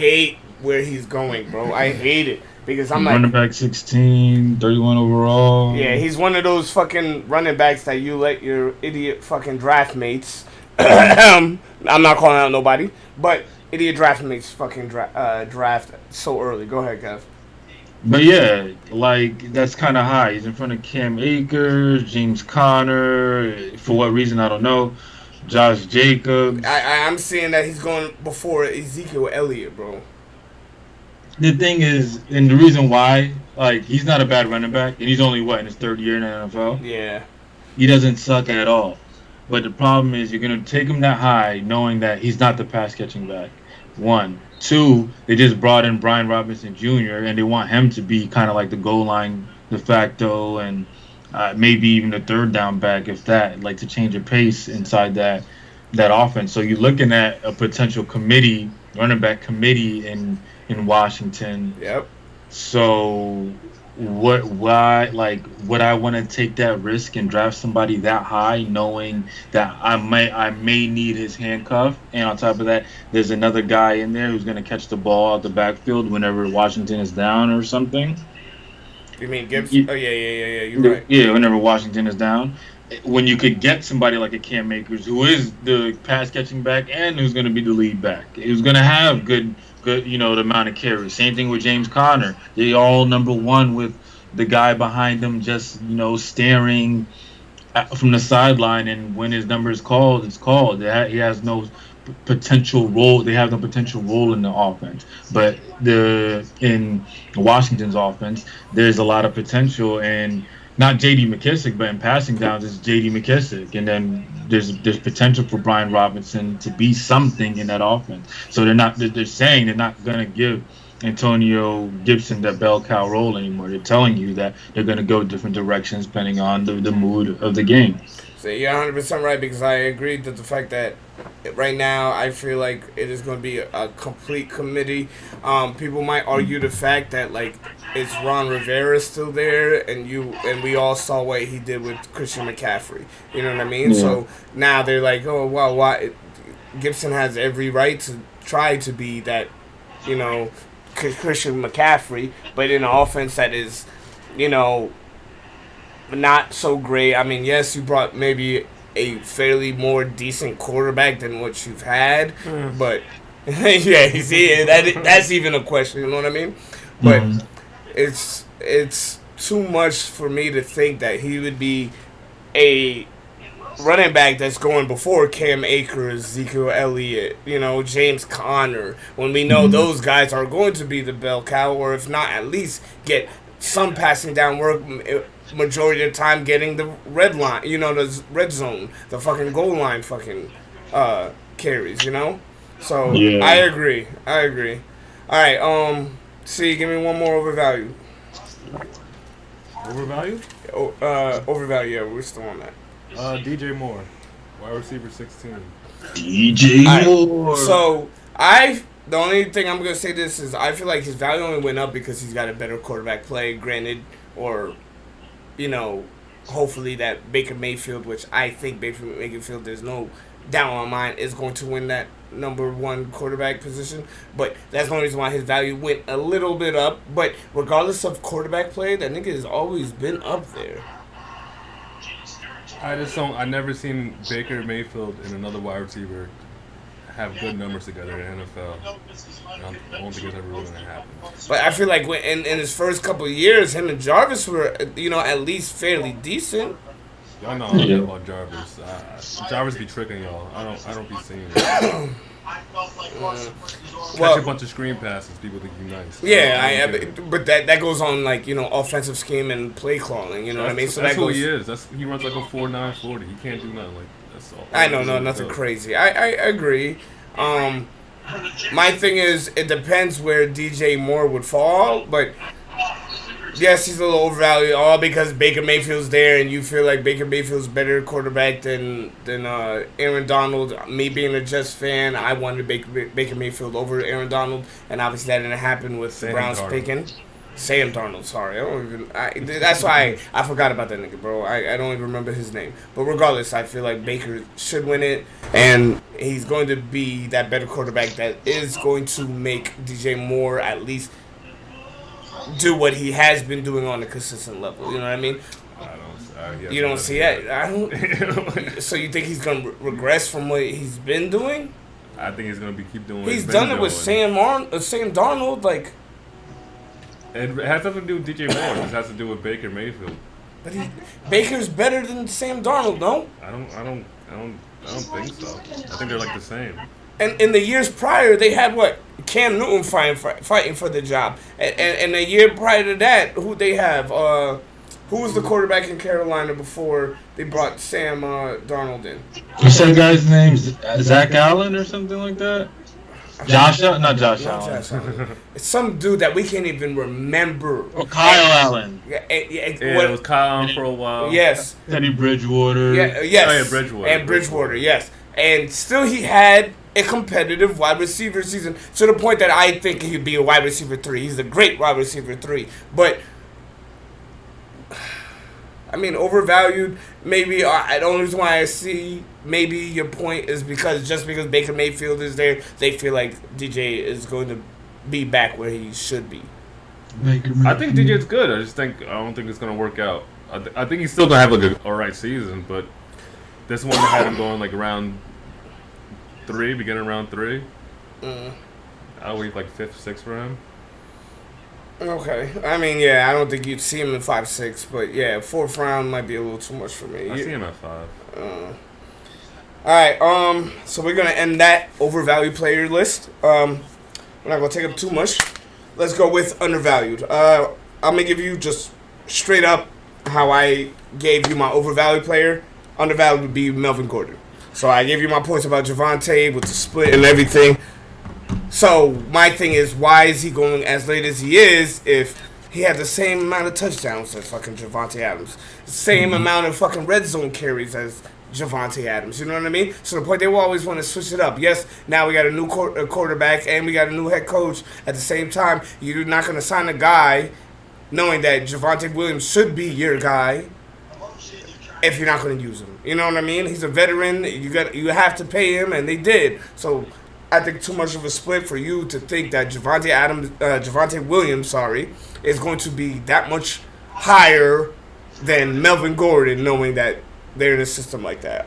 [SPEAKER 1] hate where he's going, bro. I hate it because I'm
[SPEAKER 3] running back 16, 31 overall.
[SPEAKER 1] Yeah, he's one of those fucking running backs that you let your idiot fucking draft mates. I'm not calling out nobody, but idiot draft mates fucking draft so early. Go ahead, Kev.
[SPEAKER 3] But yeah, that's kind of high. He's in front of Cam Akers, James Conner. For what reason, I don't know. Josh Jacobs.
[SPEAKER 1] I'm seeing that he's going before Ezekiel Elliott, bro.
[SPEAKER 3] The thing is, and the reason why, he's not a bad running back, and he's only, in his 3rd year in the NFL?
[SPEAKER 1] Yeah.
[SPEAKER 3] He doesn't suck at all. But the problem is you're going to take him that high knowing that he's not the pass-catching back. 1. 2, they just brought in Brian Robinson Jr., and they want him to be kind of like the goal line de facto and maybe even the 3rd down back, if that, to change the pace inside that offense. So you're looking at a potential running back committee in Washington.
[SPEAKER 1] Yep.
[SPEAKER 3] So would I want to take that risk and draft somebody that high, knowing that I may need his handcuff, and on top of that, there's another guy in there who's going to catch the ball out the backfield whenever Washington is down or something?
[SPEAKER 1] You mean Gibson? Oh, yeah, you're right.
[SPEAKER 3] Yeah, whenever Washington is down. When you could get somebody like a Cam Akers, who is the pass-catching back and who's going to be the lead back, who's going to have good, the amount of carries. Same thing with James Conner. They all number one with, the guy behind him just staring from the sideline, and when his number is called, it's called. He has no potential role. They have no potential role in the offense. But in Washington's offense, there's a lot of potential, and not J.D. McKissick, but in passing downs, it's J.D. McKissick, and then there's potential for Brian Robinson to be something in that offense. So they're saying they're not gonna give Antonio Gibson that bell cow role anymore. They're telling you that they're going to go different directions depending on the mood of the game.
[SPEAKER 1] So you're 100% right, because I agree that the fact that right now I feel like it is going to be a complete committee. People might argue the fact that like it's Ron Rivera still there, and we all saw what he did with Christian McCaffrey. You know what I mean? Yeah. So now they're like, oh well, why Gibson has every right to try to be that, Christian McCaffrey, but in an offense that is, not so great. I mean, yes, you brought maybe a fairly more decent quarterback than what you've had, but yeah, you see, that's even a question. You know what I mean? But it's too much for me to think that he would be a running back that's going before Cam Akers, Ezekiel Elliott, James Conner, when we know those guys are going to be the bell cow, or if not, at least get some passing down work, majority of the time getting the red line, the red zone, the fucking goal line fucking carries, So, yeah. I agree. All right, see, give me one more overvalue.
[SPEAKER 2] Overvalue?
[SPEAKER 1] Overvalue, yeah, we're still on that.
[SPEAKER 2] DJ Moore, wide receiver 16.
[SPEAKER 3] DJ Moore.
[SPEAKER 1] So the only thing I'm gonna say this is I feel like his value only went up because he's got a better quarterback play. Granted, or hopefully that Baker Mayfield, which I think Baker Mayfield, there's no doubt on my mind, is going to win that number one quarterback position. But that's the only reason why his value went a little bit up. But regardless of quarterback play, that nigga has always been up there.
[SPEAKER 2] I never seen Baker Mayfield and another wide receiver have good numbers together in the NFL. I don't think it's ever really going to happen.
[SPEAKER 1] But I feel like in his first couple of years, him and Jarvis were, at least fairly decent.
[SPEAKER 2] Y'all know all about Jarvis. Jarvis be tricking y'all. I don't be seeing it. Catch a bunch of screen passes, people think he's nice.
[SPEAKER 1] Yeah, but that goes on offensive scheme and play calling. You know what I mean?
[SPEAKER 2] So that's who he is. He runs like a 4.9 40. He can't do nothing like that's all.
[SPEAKER 1] I know, nothing crazy. I agree. My thing is, it depends where DJ Moore would fall, but yes, he's a little overvalued, all because Baker Mayfield's there, and you feel like Baker Mayfield's better quarterback than Aaron Donald. Me being a Jets fan, I wanted Baker Mayfield over Aaron Donald, and obviously that didn't happen with the Browns picking Sam Darnold. Sorry, that's why I forgot about that nigga, bro. I don't even remember his name. But regardless, I feel like Baker should win it, and he's going to be that better quarterback that is going to make DJ Moore at least do what he has been doing on a consistent level. You know what I mean? You don't see that? I don't. So you think he's gonna regress from what he's been doing?
[SPEAKER 2] I think he's gonna keep doing.
[SPEAKER 1] He's done it with Sam Darnold, like.
[SPEAKER 2] It has nothing to do with DJ Moore. It just has to do with Baker Mayfield.
[SPEAKER 1] But Baker's better than Sam Darnold, no?
[SPEAKER 2] I don't think so. I think they're like the same.
[SPEAKER 1] And in the years prior, they had what? Cam Newton fighting for the job. And the year prior to that, who they have? Who was the quarterback in Carolina before they brought Sam Darnold in?
[SPEAKER 3] What's that guy's name? Zach Allen or something like that? Josh Allen? Not Josh Allen.
[SPEAKER 1] It's some dude that we can't even remember.
[SPEAKER 3] Oh, Kyle Allen.
[SPEAKER 2] It was Kyle Allen for a while.
[SPEAKER 1] Yes.
[SPEAKER 3] Teddy Bridgewater.
[SPEAKER 1] Yes.
[SPEAKER 2] Oh, yeah, Bridgewater.
[SPEAKER 1] And Bridgewater, yes. And still he had a competitive wide receiver season to the point that I think he'd be a wide receiver 3. He's a great wide receiver 3. But, I mean, overvalued, maybe. The only reason why I see maybe your point is because Baker Mayfield is there, they feel like DJ is going to be back where he should be.
[SPEAKER 2] I think DJ's good. I don't think it's going to work out. I think he's still going to have like an alright season, but this one had him going like around 3, beginning around 3. I'll wait like 5th, 6th for him.
[SPEAKER 1] Okay. I mean, yeah, I don't think you'd see him in 5'6", but yeah, 4th round might be a little too much for me.
[SPEAKER 2] I see him at 5.
[SPEAKER 1] All right. So we're gonna end that overvalued player list. We're not gonna take up too much. Let's go with undervalued. I'm gonna give you just straight up how I gave you my overvalued player. Undervalued would be Melvin Gordon. So I gave you my points about Javonte with the split and everything. So my thing is, why is he going as late as he is if he had the same amount of touchdowns as fucking Javonte Adams, the same amount of fucking red zone carries as Javonte Adams? You know what I mean? So the point, they will always want to switch it up. Yes, now we got a new quarterback and we got a new head coach. At the same time, you're not going to sign a guy knowing that Javonte Williams should be your guy if you're not going to use him. You know what I mean? He's a veteran. You have to pay him, and they did. So I think too much of a split for you to think that Javonte Williams, is going to be that much higher than Melvin Gordon, knowing that they're in a system like that.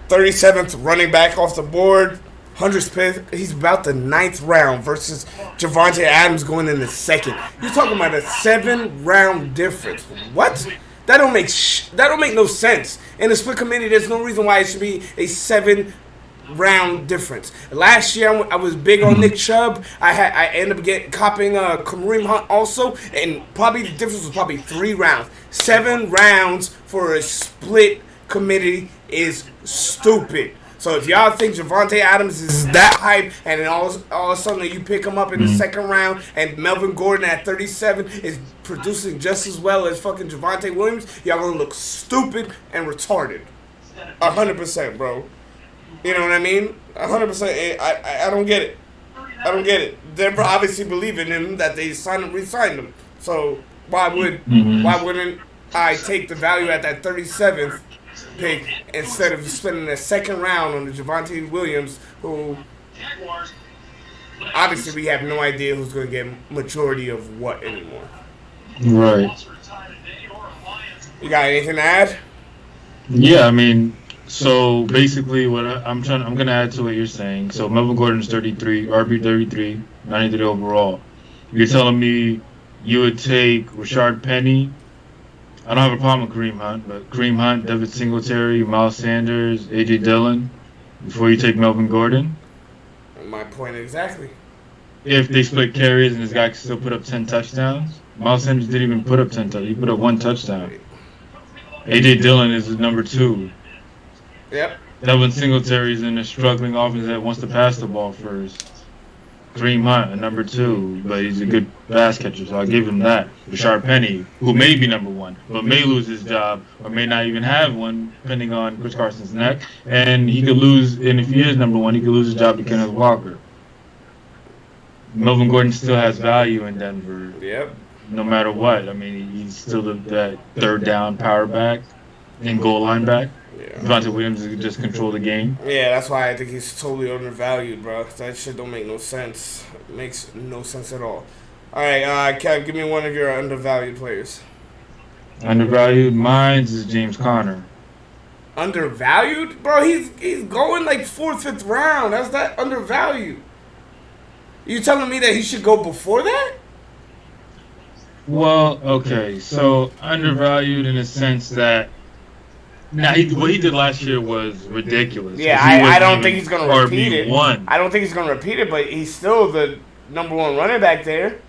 [SPEAKER 1] 37th running back off the board. 100th pick. He's about the 9th round versus Javonte Adams going in the 2nd. You're talking about a 7-round difference. What? That don't make no sense. In the split committee, there's no reason why it should be a 7-round difference. Last year, I was big on Nick Chubb. I ended up copying Kareem Hunt also, and probably the difference was probably 3 rounds. 7 rounds for a split committee is stupid. So if y'all think Javonte Adams is that hype, and then all of a sudden you pick him up in the 2nd round, and Melvin Gordon at 37 is producing just as well as fucking Javonte Williams, y'all gonna look stupid and retarded. 100%, bro. You know what I mean? 100%. I don't get it. I don't get it. Denver obviously believe in him, that they re-signed him. So why wouldn't I take the value at that 37th pick instead of spending the 2nd round on the Javonte Williams, who obviously we have no idea who's going to get majority of what anymore.
[SPEAKER 3] Right.
[SPEAKER 1] You got anything to add?
[SPEAKER 3] Yeah, I mean, so basically what I'm going to add to what you're saying. So Melvin Gordon's 33, RB 33, 93 overall. You're telling me you would take Rashard Penny. I don't have a problem with Kareem Hunt, but Kareem Hunt, Devin Singletary, Miles Sanders, A.J. Dillon, before you take Melvin Gordon?
[SPEAKER 1] My point exactly.
[SPEAKER 3] If they split carries and this guy can still put up 10 touchdowns? Miles Sanders didn't even put up 10 touchdowns. He put up 1 touchdown. A.J. Dillon is number 2.
[SPEAKER 1] Yep.
[SPEAKER 3] Devin Singletary is in a struggling offense that wants to pass the ball first. Kareem Hunt at number 2, but he's a good pass catcher, so I'll give him that. Rashard Penny, who may be number 1, but may lose his job, or may not even have one, depending on Chris Carson's neck. And he could lose, and if he is number 1, he could lose his job to Kenneth Walker. Melvin Gordon still has value in Denver.
[SPEAKER 1] Yep.
[SPEAKER 3] No matter what. I mean, he's still that 3rd down power back and goal line back.
[SPEAKER 1] Yeah.
[SPEAKER 3] Javonte Williams can just control the game.
[SPEAKER 1] Yeah, that's why I think he's totally undervalued, bro. That shit don't make no sense. It makes no sense at all. All right, Kev, give me one of your undervalued players.
[SPEAKER 3] Undervalued? Mine is James Conner.
[SPEAKER 1] Undervalued? Bro, he's going like 4th, 5th round. That's not undervalued. You telling me that he should go before that?
[SPEAKER 3] Well, okay, so undervalued in the sense that what he did last year was ridiculous.
[SPEAKER 1] Yeah, I don't think he's going to repeat it.
[SPEAKER 3] RB1.
[SPEAKER 1] I don't think he's going to repeat it, but he's still the number 1 running back there.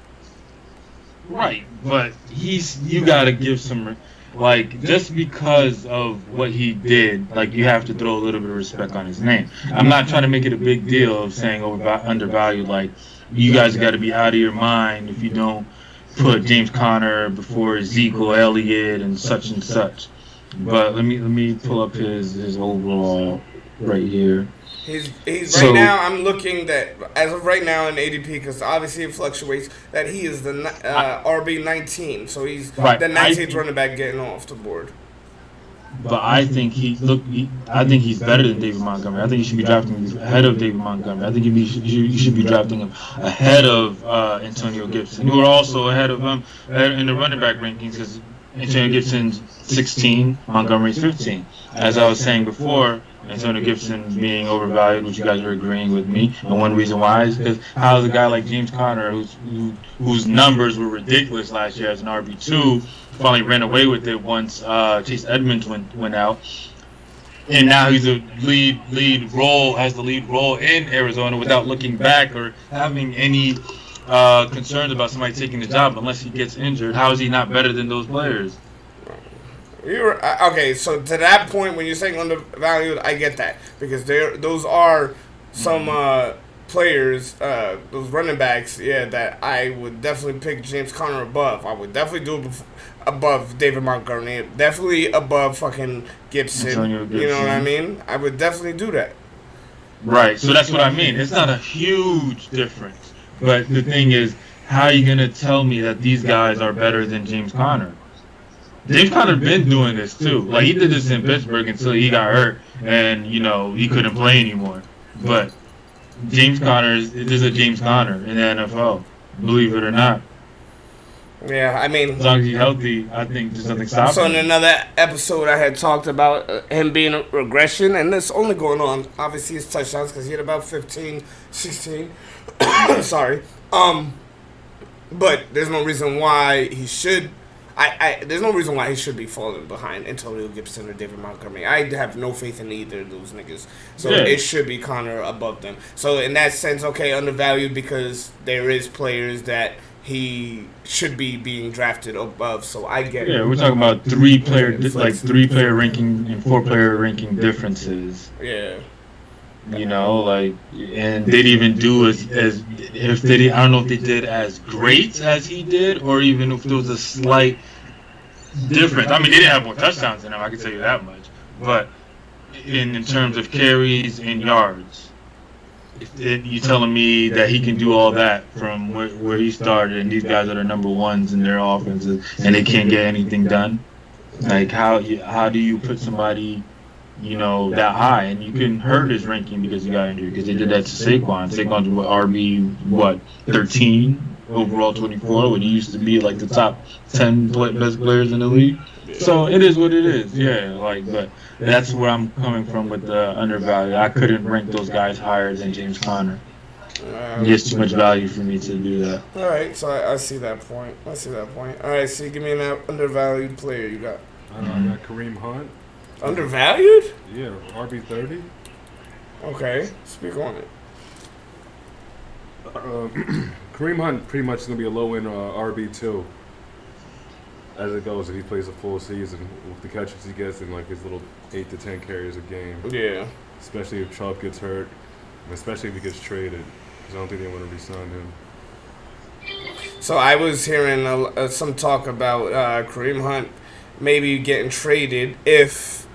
[SPEAKER 3] Right, but you got to give some, like, just because of what he did, like, you have to throw a little bit of respect on his name. I'm not trying to make it a big deal of saying undervalued, like, you guys got to be out of your mind if you don't put James Conner before Ezekiel Elliott and such. But let me pull up his overall right here.
[SPEAKER 1] He's right now. I'm looking that as of right now in ADP, because obviously it fluctuates. That he is the RB 19, so he's the 19th running back getting off the board.
[SPEAKER 3] But I think he's better than David Montgomery. I think you should be drafting him ahead of David Montgomery. I think you should be drafting him ahead of Antonio Gibson, who are also ahead of him in the running back rankings, because Antonio Gibson's 16, Montgomery's 15. As I was saying before, Antonio Gibson being overvalued, which you guys are agreeing with me. And one reason why is because how is a guy like James Conner, whose numbers were ridiculous last year as an RB2, finally ran away with it once Chase Edmonds went out. And now he's a lead role, has the lead role in Arizona without looking back or having any concerns about somebody taking the job unless he gets injured. How is he not better than those players?
[SPEAKER 1] Okay, so to that point, when you're saying undervalued, I get that because those are some players, those running backs, that I would definitely pick James Conner above. I would definitely do it above David Montgomery, definitely above fucking Gibson. You know what I mean? I would definitely do that.
[SPEAKER 3] Right, so that's what I mean. It's not a huge difference, but the thing is, how are you gonna tell me that these guys are better than James Conner? James Conner been doing this too. Like he did this in Pittsburgh until he got hurt and he couldn't play anymore. But James Conner is a James Conner in the NFL, believe it or not.
[SPEAKER 1] Yeah, I mean,
[SPEAKER 3] as long as he's healthy, I think there's nothing stopping him.
[SPEAKER 1] So in another episode, I had talked about him being a regression, and it's only going on. Obviously, his touchdowns because he had about 15, 16. Sorry, but there's no reason why he should. There's no reason why he should be falling behind Antonio Gibson or David Montgomery. I have no faith in either of those niggas. So it should be Conner above them. So in that sense, okay, undervalued because there is players that he should be being drafted above. So I get it.
[SPEAKER 3] Yeah, we're talking about three-player ranking and four-player ranking differences.
[SPEAKER 1] Yeah.
[SPEAKER 3] And they didn't even do as if they. I don't know if they did as great as he did, or even if there was a slight difference. I mean, they didn't have more touchdowns than him. I can tell you that much. But in terms of carries and yards, you telling me that he can do all that from where he started, and these guys are the number ones in their offenses, and they can't get anything done? Like how do you put somebody that high, and you couldn't hurt his ranking because he got injured, because they did that to Saquon. Saquon's RB 13 overall 24 when he used to be like the top 10 best players in the league. So it is what it is. But that's where I'm coming from with the undervalue. I couldn't rank those guys higher than James Conner. It's too much value for me to do that.
[SPEAKER 1] All right, so I see that point. All right, so give me an undervalued player you got.
[SPEAKER 2] I got Kareem Hunt.
[SPEAKER 1] Undervalued?
[SPEAKER 2] Yeah, RB30.
[SPEAKER 1] Okay, speak on it.
[SPEAKER 2] Kareem Hunt pretty much is going to be a low-end RB2 as it goes if he plays a full season with the catches he gets in like his little 8 to 10 carries a game.
[SPEAKER 1] Yeah.
[SPEAKER 2] Especially if Chubb gets hurt, and especially if he gets traded. Because I don't think they want to re-sign him.
[SPEAKER 1] So I was hearing some talk about Kareem Hunt maybe getting traded if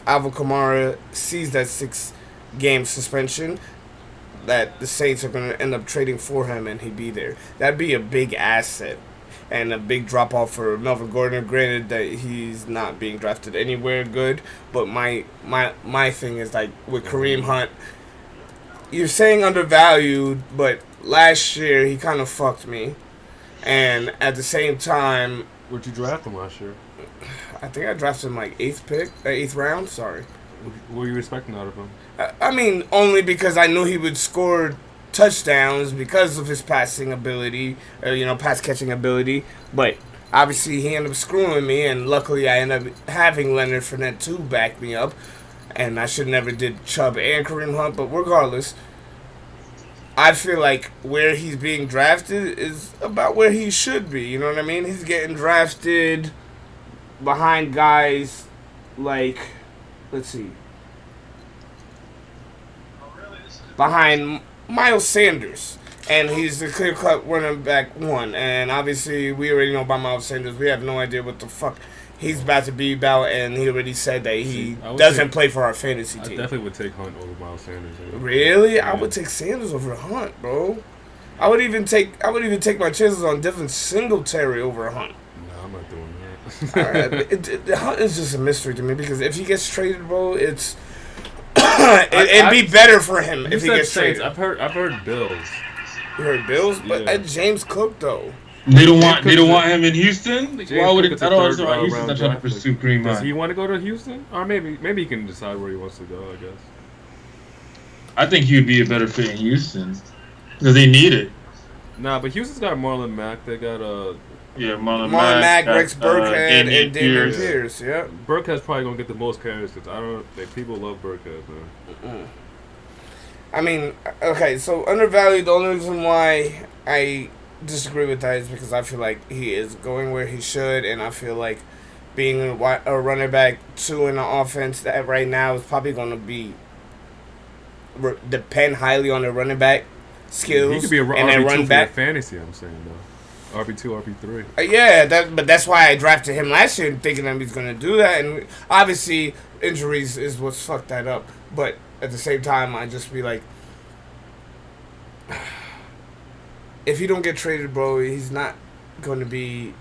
[SPEAKER 1] Alvin Kamara sees that 6-game suspension, that the Saints are going to end up trading for him and he'd be there. That'd be a big asset and a big drop-off for Melvin Gordon. Granted that he's not being drafted anywhere good, but my thing is, like, with Kareem Hunt, you're saying undervalued, but last year he kind of fucked me. And at the same time...
[SPEAKER 2] Where'd you draft him last year?
[SPEAKER 1] I think I drafted him like 8th round. Sorry.
[SPEAKER 2] What were you expecting out of him?
[SPEAKER 1] I mean, only because I knew he would score touchdowns because of his passing ability, pass catching ability. But obviously, he ended up screwing me, and luckily, I ended up having Leonard Fournette to back me up. And I should never did Chubb and Kareem Hunt. But regardless, I feel like where he's being drafted is about where he should be. You know what I mean? He's getting drafted behind guys like, let's see, behind Miles Sanders, and he's the clear-cut running back 1. And obviously, we already know about Miles Sanders. We have no idea what the fuck he's about to be about, and he already said that he doesn't play for our fantasy team.
[SPEAKER 2] I definitely would take Hunt over Miles Sanders.
[SPEAKER 1] Really? Yeah. I would take Sanders over Hunt, bro. I would even take my chances on Devin Singletary over Hunt.
[SPEAKER 2] No, I'm not doing that.
[SPEAKER 1] Hunt is just a mystery to me because if he gets traded, bro, it'd be better for him if he gets traded.
[SPEAKER 2] I've heard Bills.
[SPEAKER 1] You heard Bills, but James Cook though.
[SPEAKER 3] They don't want him in Houston. Why would it? I don't understand why Houston's
[SPEAKER 2] round
[SPEAKER 3] not trying to
[SPEAKER 2] draft
[SPEAKER 3] pursue
[SPEAKER 2] pick.
[SPEAKER 3] Kareem
[SPEAKER 2] Does
[SPEAKER 3] Hunt.
[SPEAKER 2] he want to go to Houston? Or maybe he can decide where he wants to go, I guess.
[SPEAKER 3] I think he would be a better fit in Houston because they need it.
[SPEAKER 2] Nah, but Houston's got Marlon Mack. They got
[SPEAKER 3] Marlon
[SPEAKER 1] Mack, Rex Burkhead, and Dameon
[SPEAKER 3] Pierce.
[SPEAKER 1] Pierce. Yeah.
[SPEAKER 2] Burkhead's probably gonna get the most carries because I don't think people love Burkhead, man.
[SPEAKER 1] I mean, okay, so undervalued. The only reason why I disagree with that is because I feel like he is going where he should, and I feel like being a running back 2 in the offense that right now is probably going to be depend highly on the running back skills.
[SPEAKER 2] He could be a
[SPEAKER 1] and
[SPEAKER 2] RB2
[SPEAKER 1] run
[SPEAKER 2] for
[SPEAKER 1] back.
[SPEAKER 2] fantasy. I'm saying though, RB2, RB3.
[SPEAKER 1] Yeah, but that's why I drafted him last year, thinking that he's going to do that, and obviously injuries is what's fucked that up. But at the same time, I just be like, if he don't get traded, bro, he's not going to be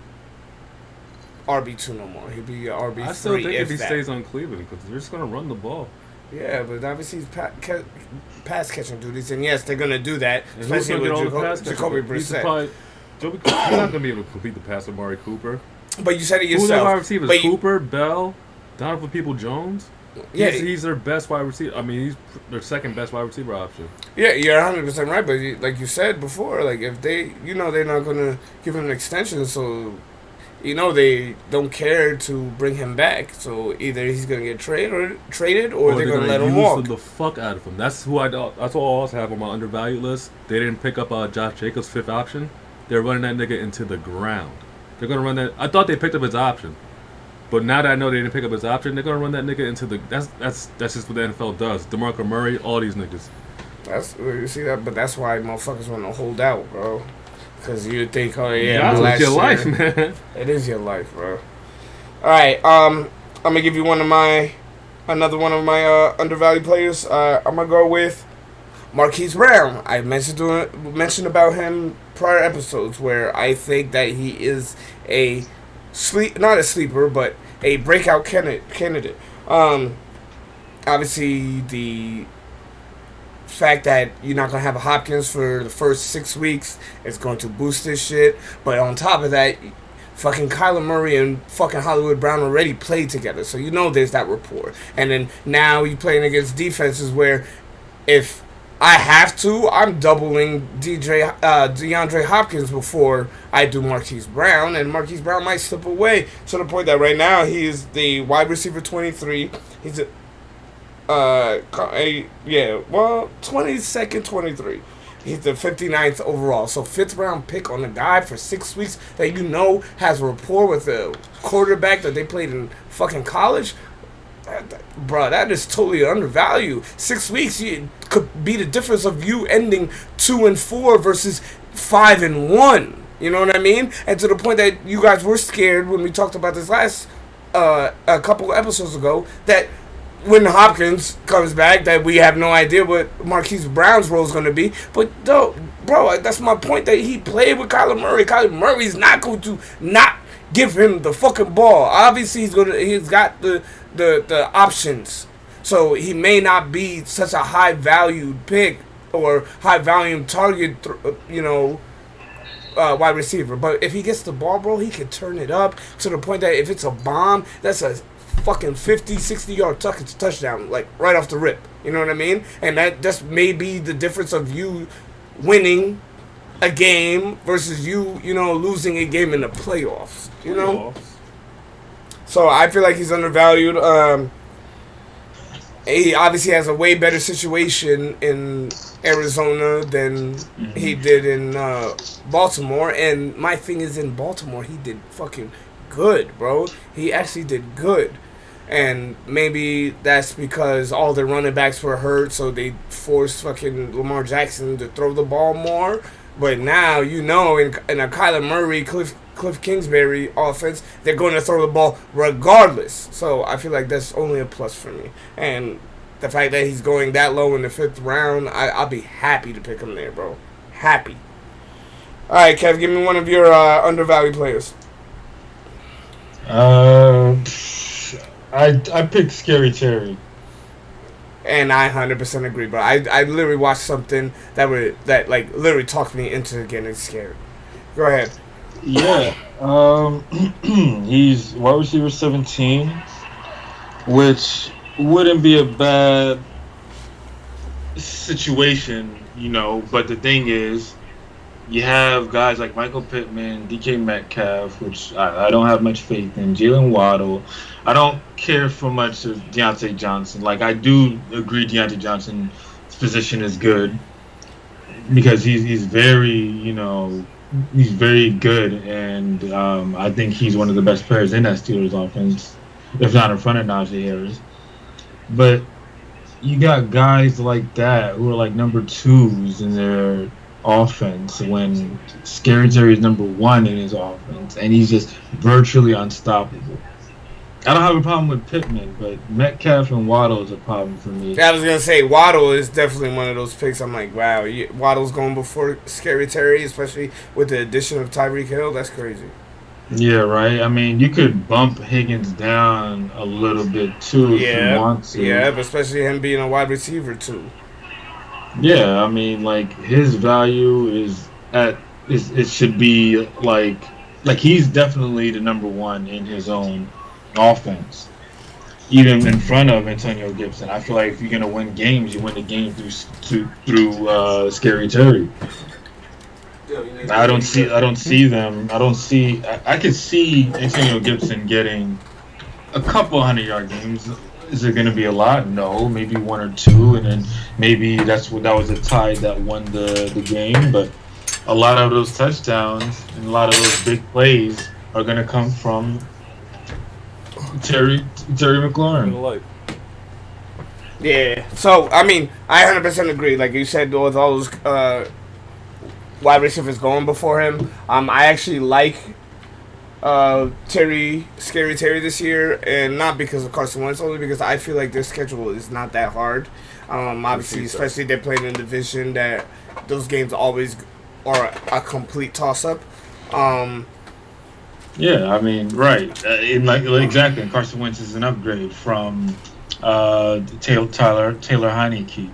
[SPEAKER 1] RB2 no more. He'll be RB3.
[SPEAKER 2] I still think if he
[SPEAKER 1] that.
[SPEAKER 2] stays on Cleveland because they're just gonna run the ball.
[SPEAKER 1] Yeah, but obviously he's pass catching duties, and yes, they're going to do that,
[SPEAKER 2] And
[SPEAKER 1] especially with Jacoby
[SPEAKER 2] He's
[SPEAKER 1] Brissett.
[SPEAKER 2] not gonna be able to complete the pass with Amari Cooper.
[SPEAKER 1] But you said it
[SPEAKER 2] Who's their
[SPEAKER 1] yourself.
[SPEAKER 2] wide receivers? Cooper, Bell, Donovan Peoples-Jones.
[SPEAKER 1] Yeah,
[SPEAKER 2] He's their best wide receiver. I mean, he's their second best wide receiver option.
[SPEAKER 1] yeah, you're 100% right. But like you said before, like if they, they're not gonna give him an extension, so they don't care to bring him back. So either he's gonna get traded, or they're gonna let him walk.
[SPEAKER 2] The fuck out of him. That's who That's what I also have on my undervalued list. They didn't pick up Josh Jacobs' 5th option. They're running that nigga into the ground. They're gonna run that. I thought they picked up his option. But now that I know they didn't pick up his option, they're gonna run that nigga into the. That's just what the NFL does. DeMarco Murray, all these niggas.
[SPEAKER 1] You see that, but that's why motherfuckers want to hold out, bro. Because you think, oh yeah,
[SPEAKER 2] that's your life, man.
[SPEAKER 1] It is your life, bro. All right, I'm gonna give you another one of my undervalued players. I'm gonna go with Marquise Brown. I mentioned about him prior episodes where I think that he is not a sleeper, but a breakout candidate. Obviously, the fact that you're not going to have a Hopkins for the first 6 weeks is going to boost this shit. But on top of that, fucking Kyler Murray and fucking Hollywood Brown already played together. So there's that rapport. And then now you're playing against defenses where if I have to, I'm doubling DeAndre Hopkins before I do Marquise Brown, and Marquise Brown might slip away to the point that right now he is the wide receiver 23. He's 22nd, 23. He's the 59th overall. So 5th round pick on the guy for 6 weeks that has a rapport with a quarterback that they played in fucking college. Bro, that is totally undervalued. 6 weeks could be the difference of you ending 2-4 versus 5-1. You know what I mean? And to the point that you guys were scared when we talked about this last a couple of episodes ago, that when Hopkins comes back, that we have no idea what Marquise Brown's role is going to be. But though, bro, that's my point, that he played with Kyler Murray. Kyler Murray's not going to not give him the fucking ball. Obviously, he's got the options, so he may not be such a high valued pick or high volume target, wide receiver. But if he gets the ball, bro, he can turn it up to the point that if it's a bomb, that's a fucking 50, 60 yard touchdown, like right off the rip. You know what I mean? And that just may be the difference of you winning a game versus you losing a game in the playoffs. So I feel like he's undervalued. He obviously has a way better situation in Arizona than he did in Baltimore. And my thing is, in Baltimore, he did fucking good, bro. He actually did good. And maybe that's because all the running backs were hurt, so they forced fucking Lamar Jackson to throw the ball more. But now, in a Kyler Murray, Cliff Kingsbury offense, they're going to throw the ball regardless. So I feel like that's only a plus for me. And the fact that he's going that low in the 5th round, I'll be happy to pick him there, bro. Happy. All right, Kev, give me one of your undervalued players.
[SPEAKER 3] I picked Scary Terry.
[SPEAKER 1] And I 100% agree, bro. I literally watched something that literally talked me into getting scared. Go ahead.
[SPEAKER 3] Yeah. He's wide receiver 17, which wouldn't be a bad situation, But the thing is, you have guys like Michael Pittman, DK Metcalf, which I don't have much faith in, Jalen Waddle. I don't care for much of Deontay Johnson. Like, I do agree Deontay Johnson's position is good because he's very, he's very good, and I think he's one of the best players in that Steelers offense, if not in front of Najee Harris. But you got guys like that who are like number twos in their offense when Scary Terry is number one in his offense, and he's just virtually unstoppable. I don't have a problem with Pittman, but Metcalf and Waddle is a problem for me.
[SPEAKER 1] I was gonna say Waddle is definitely one of those picks. I'm like, wow, Waddle's going before Scary Terry, especially with the addition of Tyreek Hill. That's crazy.
[SPEAKER 3] Yeah, right. I mean, you could bump Higgins down a little bit too if you want to.
[SPEAKER 1] Yeah, but especially him being a wide receiver too.
[SPEAKER 3] Yeah, I mean, like his value it should be like he's definitely the number one in his own offense, even in front of Antonio Gibson. I feel like if you're gonna win games, you win the game through Scary Terry. I don't see them. I could see Antonio Gibson getting a couple 100-yard games. Is it going to be a lot? No, maybe one or two, and then maybe that was a tie that won the game. But a lot of those touchdowns and a lot of those big plays are going to come from Terry McLaurin.
[SPEAKER 1] Yeah. So I mean, I 100% agree. Like you said, with all those wide receivers going before him, I actually like Scary Terry this year, and not because of Carson Wentz, only because I feel like their schedule is not that hard. Obviously, especially they're playing in a division that those games always are a complete toss-up.
[SPEAKER 3] Yeah, I mean, right. Exactly. And Carson Wentz is an upgrade from Taylor Heineke.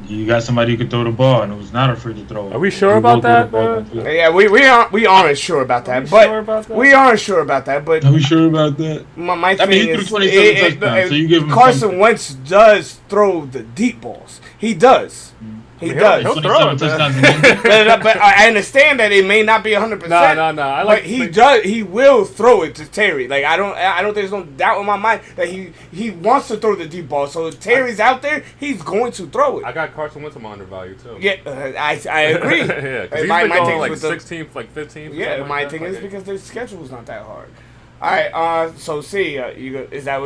[SPEAKER 3] You got somebody who could throw the ball and who's not afraid to throw it.
[SPEAKER 2] Are we sure about that?
[SPEAKER 1] Yeah, we aren't sure about that. We aren't sure about that. But
[SPEAKER 3] are we sure about that?
[SPEAKER 1] My thing
[SPEAKER 3] he threw 27 touchdowns, so you give him
[SPEAKER 1] Carson Wentz does throw the deep balls. He does. He does.
[SPEAKER 2] He'll throw it.
[SPEAKER 1] But I understand that it may not be 100%.
[SPEAKER 2] No.
[SPEAKER 1] But he does. He will throw it to Terry. Like I don't. There's no doubt in my mind that he wants to throw the deep ball. So if Terry's out there, he's going to throw it.
[SPEAKER 2] I got Carson Wentz on undervalue too.
[SPEAKER 1] Yeah, I agree.
[SPEAKER 2] Yeah, because he's been going like 16th, like 15th.
[SPEAKER 1] Yeah, my thing is because their schedule is not that hard. All right, so see, is that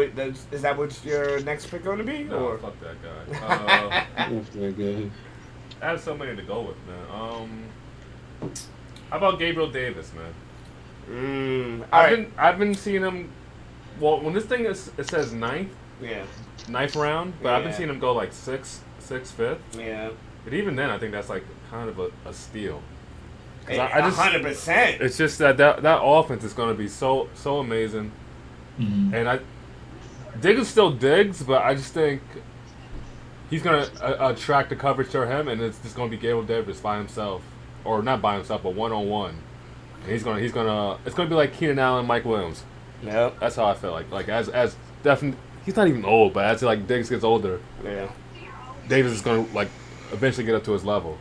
[SPEAKER 1] what your next pick going to be?
[SPEAKER 2] No,
[SPEAKER 1] or?
[SPEAKER 2] Fuck that guy.
[SPEAKER 3] Fuck that guy.
[SPEAKER 2] I have so many to go with, man. How about Gabriel Davis, man? I've been seeing him. Well, when this thing it says ninth round, but I've been seeing him go like sixth, fifth.
[SPEAKER 1] Yeah.
[SPEAKER 2] But even then, I think that's like kind of a steal.
[SPEAKER 1] 100%.
[SPEAKER 2] It's just that offense is going to be so amazing, and Diggs still digs, but I just think he's going to attract the coverage to him, and it's just going to be Gabriel Davis by himself, or not by himself, but 1-on-1. And it's going to be like Keenan Allen, Mike Williams.
[SPEAKER 1] Yeah,
[SPEAKER 2] that's how I feel like as definitely he's not even old, but as like Diggs gets older, Davis is going to like eventually get up to his level.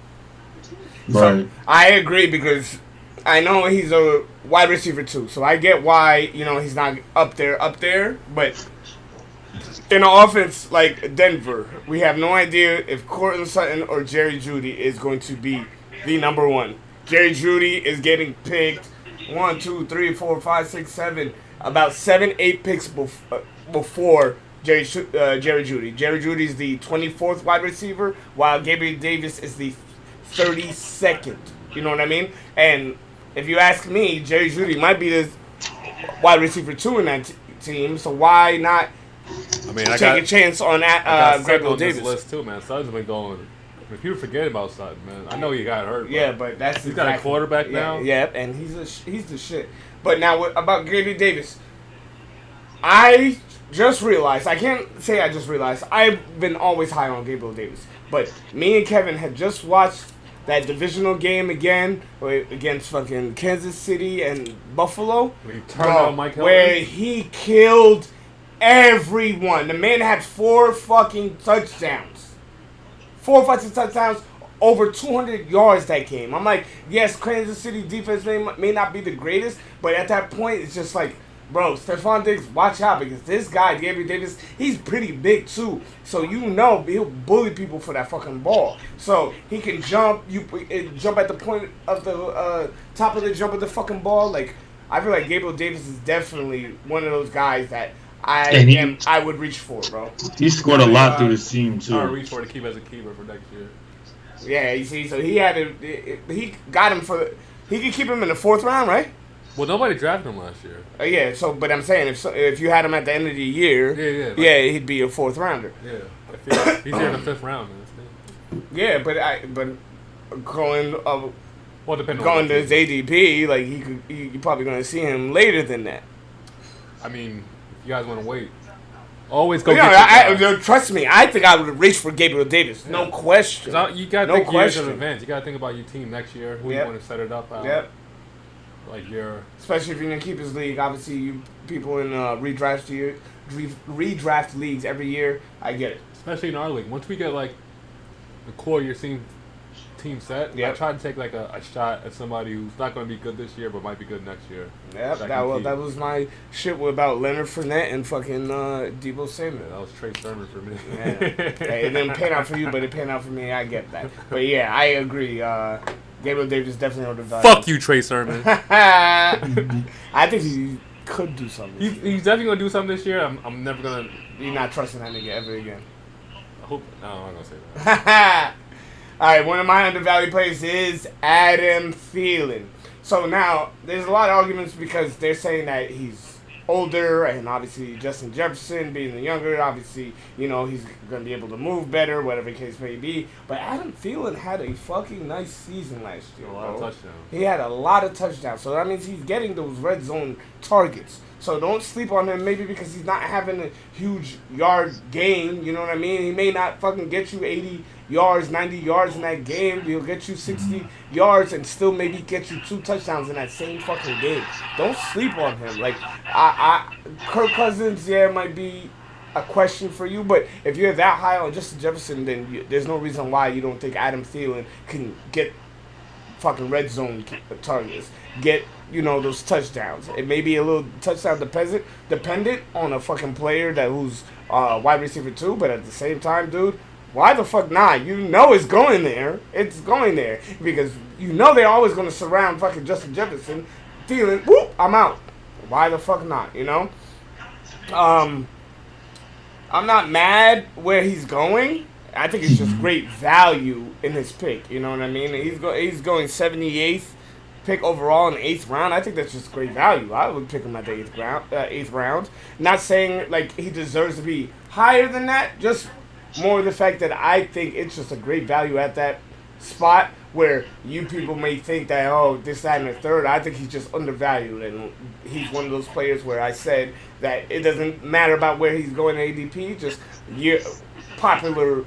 [SPEAKER 3] Right.
[SPEAKER 1] So I agree because I know he's a wide receiver too, so I get why he's not up there. But in an offense like Denver, we have no idea if Courtland Sutton or Jerry Jeudy is going to be the number one. Jerry Jeudy is getting picked 1, 2, 3, 4, 5, 6, 7, about 7-8 picks before Jerry Jeudy. Jerry Jeudy is the 24th wide receiver, while Gabriel Davis is the 32nd. You know what I mean? And if you ask me, Jerry Jeudy might be the wide receiver 2 in that team, so why not take a chance on that Gabriel Davis?
[SPEAKER 2] This list too, man. Sutton's been going. People forget about Sutton, man. I know he got hurt.
[SPEAKER 1] Yeah, but
[SPEAKER 2] he's got a quarterback now.
[SPEAKER 1] Yeah, and he's the shit. But now about Gabriel Davis, I just realized. I can't say I just realized. I've been always high on Gabriel Davis, but me and Kevin had just watched that divisional game again against fucking Kansas City and Buffalo, where he killed everyone. The man had 4 fucking touchdowns. 4 fucking touchdowns, over 200 yards that game. I'm like, yes, Kansas City defense may not be the greatest, but at that point, it's just like, bro, Stephon Diggs, watch out, because this guy, Gabriel Davis, he's pretty big too. So you know he'll bully people for that fucking ball. So he can jump, jump at the point of the top of the jump of the fucking ball. Like, I feel like Gabriel Davis is definitely one of those guys that I would reach for, bro.
[SPEAKER 3] He scored a lot through his team too.
[SPEAKER 2] I reach for to keep as a keeper for next year.
[SPEAKER 1] Yeah, you see, so he got him he could keep him in the 4th round, right?
[SPEAKER 2] Well, nobody drafted him last year.
[SPEAKER 1] Yeah, so but I'm saying if you had him at the end of the year, he'd be a 4th rounder.
[SPEAKER 2] Yeah, he's here in the 5th round.
[SPEAKER 1] Yeah, but going
[SPEAKER 2] depending
[SPEAKER 1] on to his ADP, like you're probably going to see him later than that.
[SPEAKER 2] I mean, if you guys want to wait, always go.
[SPEAKER 1] Trust me, I think I would reach for Gabriel Davis, no question.
[SPEAKER 2] You got to think years in advance. You got to think about your team next year, who you want to set it up. Like
[SPEAKER 1] especially if you're gonna keep his league. Obviously, you people in redraft leagues every year. I get it.
[SPEAKER 2] Especially in our league. Once we get like the core of your team set, I try to take like a shot at somebody who's not going to be good this year, but might be good next year.
[SPEAKER 1] Yep, that was my shit about Leonard Fournette and fucking Deebo Samuel.
[SPEAKER 2] That was Trey Sermon for me.
[SPEAKER 1] Yeah. Hey, it didn't pan out for you, but it panned out for me. I get that. But yeah, I agree. Gabriel Davis definitely undervalued.
[SPEAKER 2] Fuck you, Trey Sermon.
[SPEAKER 1] I think he could do something.
[SPEAKER 2] He's definitely gonna do something this year. I'm never gonna.
[SPEAKER 1] You're not trusting that nigga ever again.
[SPEAKER 2] I hope. No, I'm not gonna say that.
[SPEAKER 1] All right, one of my undervalued players is Adam Thielen. So now there's a lot of arguments because they're saying that he's older, and obviously Justin Jefferson being the younger, obviously, he's going to be able to move better, whatever the case may be. But Adam Thielen had a fucking nice season last year,
[SPEAKER 2] A lot of touchdowns.
[SPEAKER 1] He had a lot of touchdowns, so that means he's getting those red zone targets. So don't sleep on him, maybe because he's not having a huge yard game, you know what I mean? He may not fucking get you 80 yards, 90 yards in that game. He'll get you 60 yards and still maybe get you 2 touchdowns in that same fucking game. Don't sleep on him. Like, Kirk Cousins, might be a question for you, but if you're that high on Justin Jefferson, then there's no reason why you don't think Adam Thielen can get fucking red zone targets, get those touchdowns. It may be a little touchdown dependent on a fucking player who's wide receiver too, but at the same time, dude, why the fuck not? It's going there. It's going there because they're always going to surround fucking Justin Jefferson. Thielen, whoop, I'm out. Why the fuck not? I'm not mad where he's going. I think it's just great value in his pick. You know what I mean? He's going 78th pick overall in the 8th round. I think that's just great value. I would pick him at the 8th round. Not saying like he deserves to be higher than that. Just more the fact that I think it's just a great value at that spot where you people may think that, this, that, and the third. I think he's just undervalued, and he's one of those players where I said that it doesn't matter about where he's going ADP, just popular,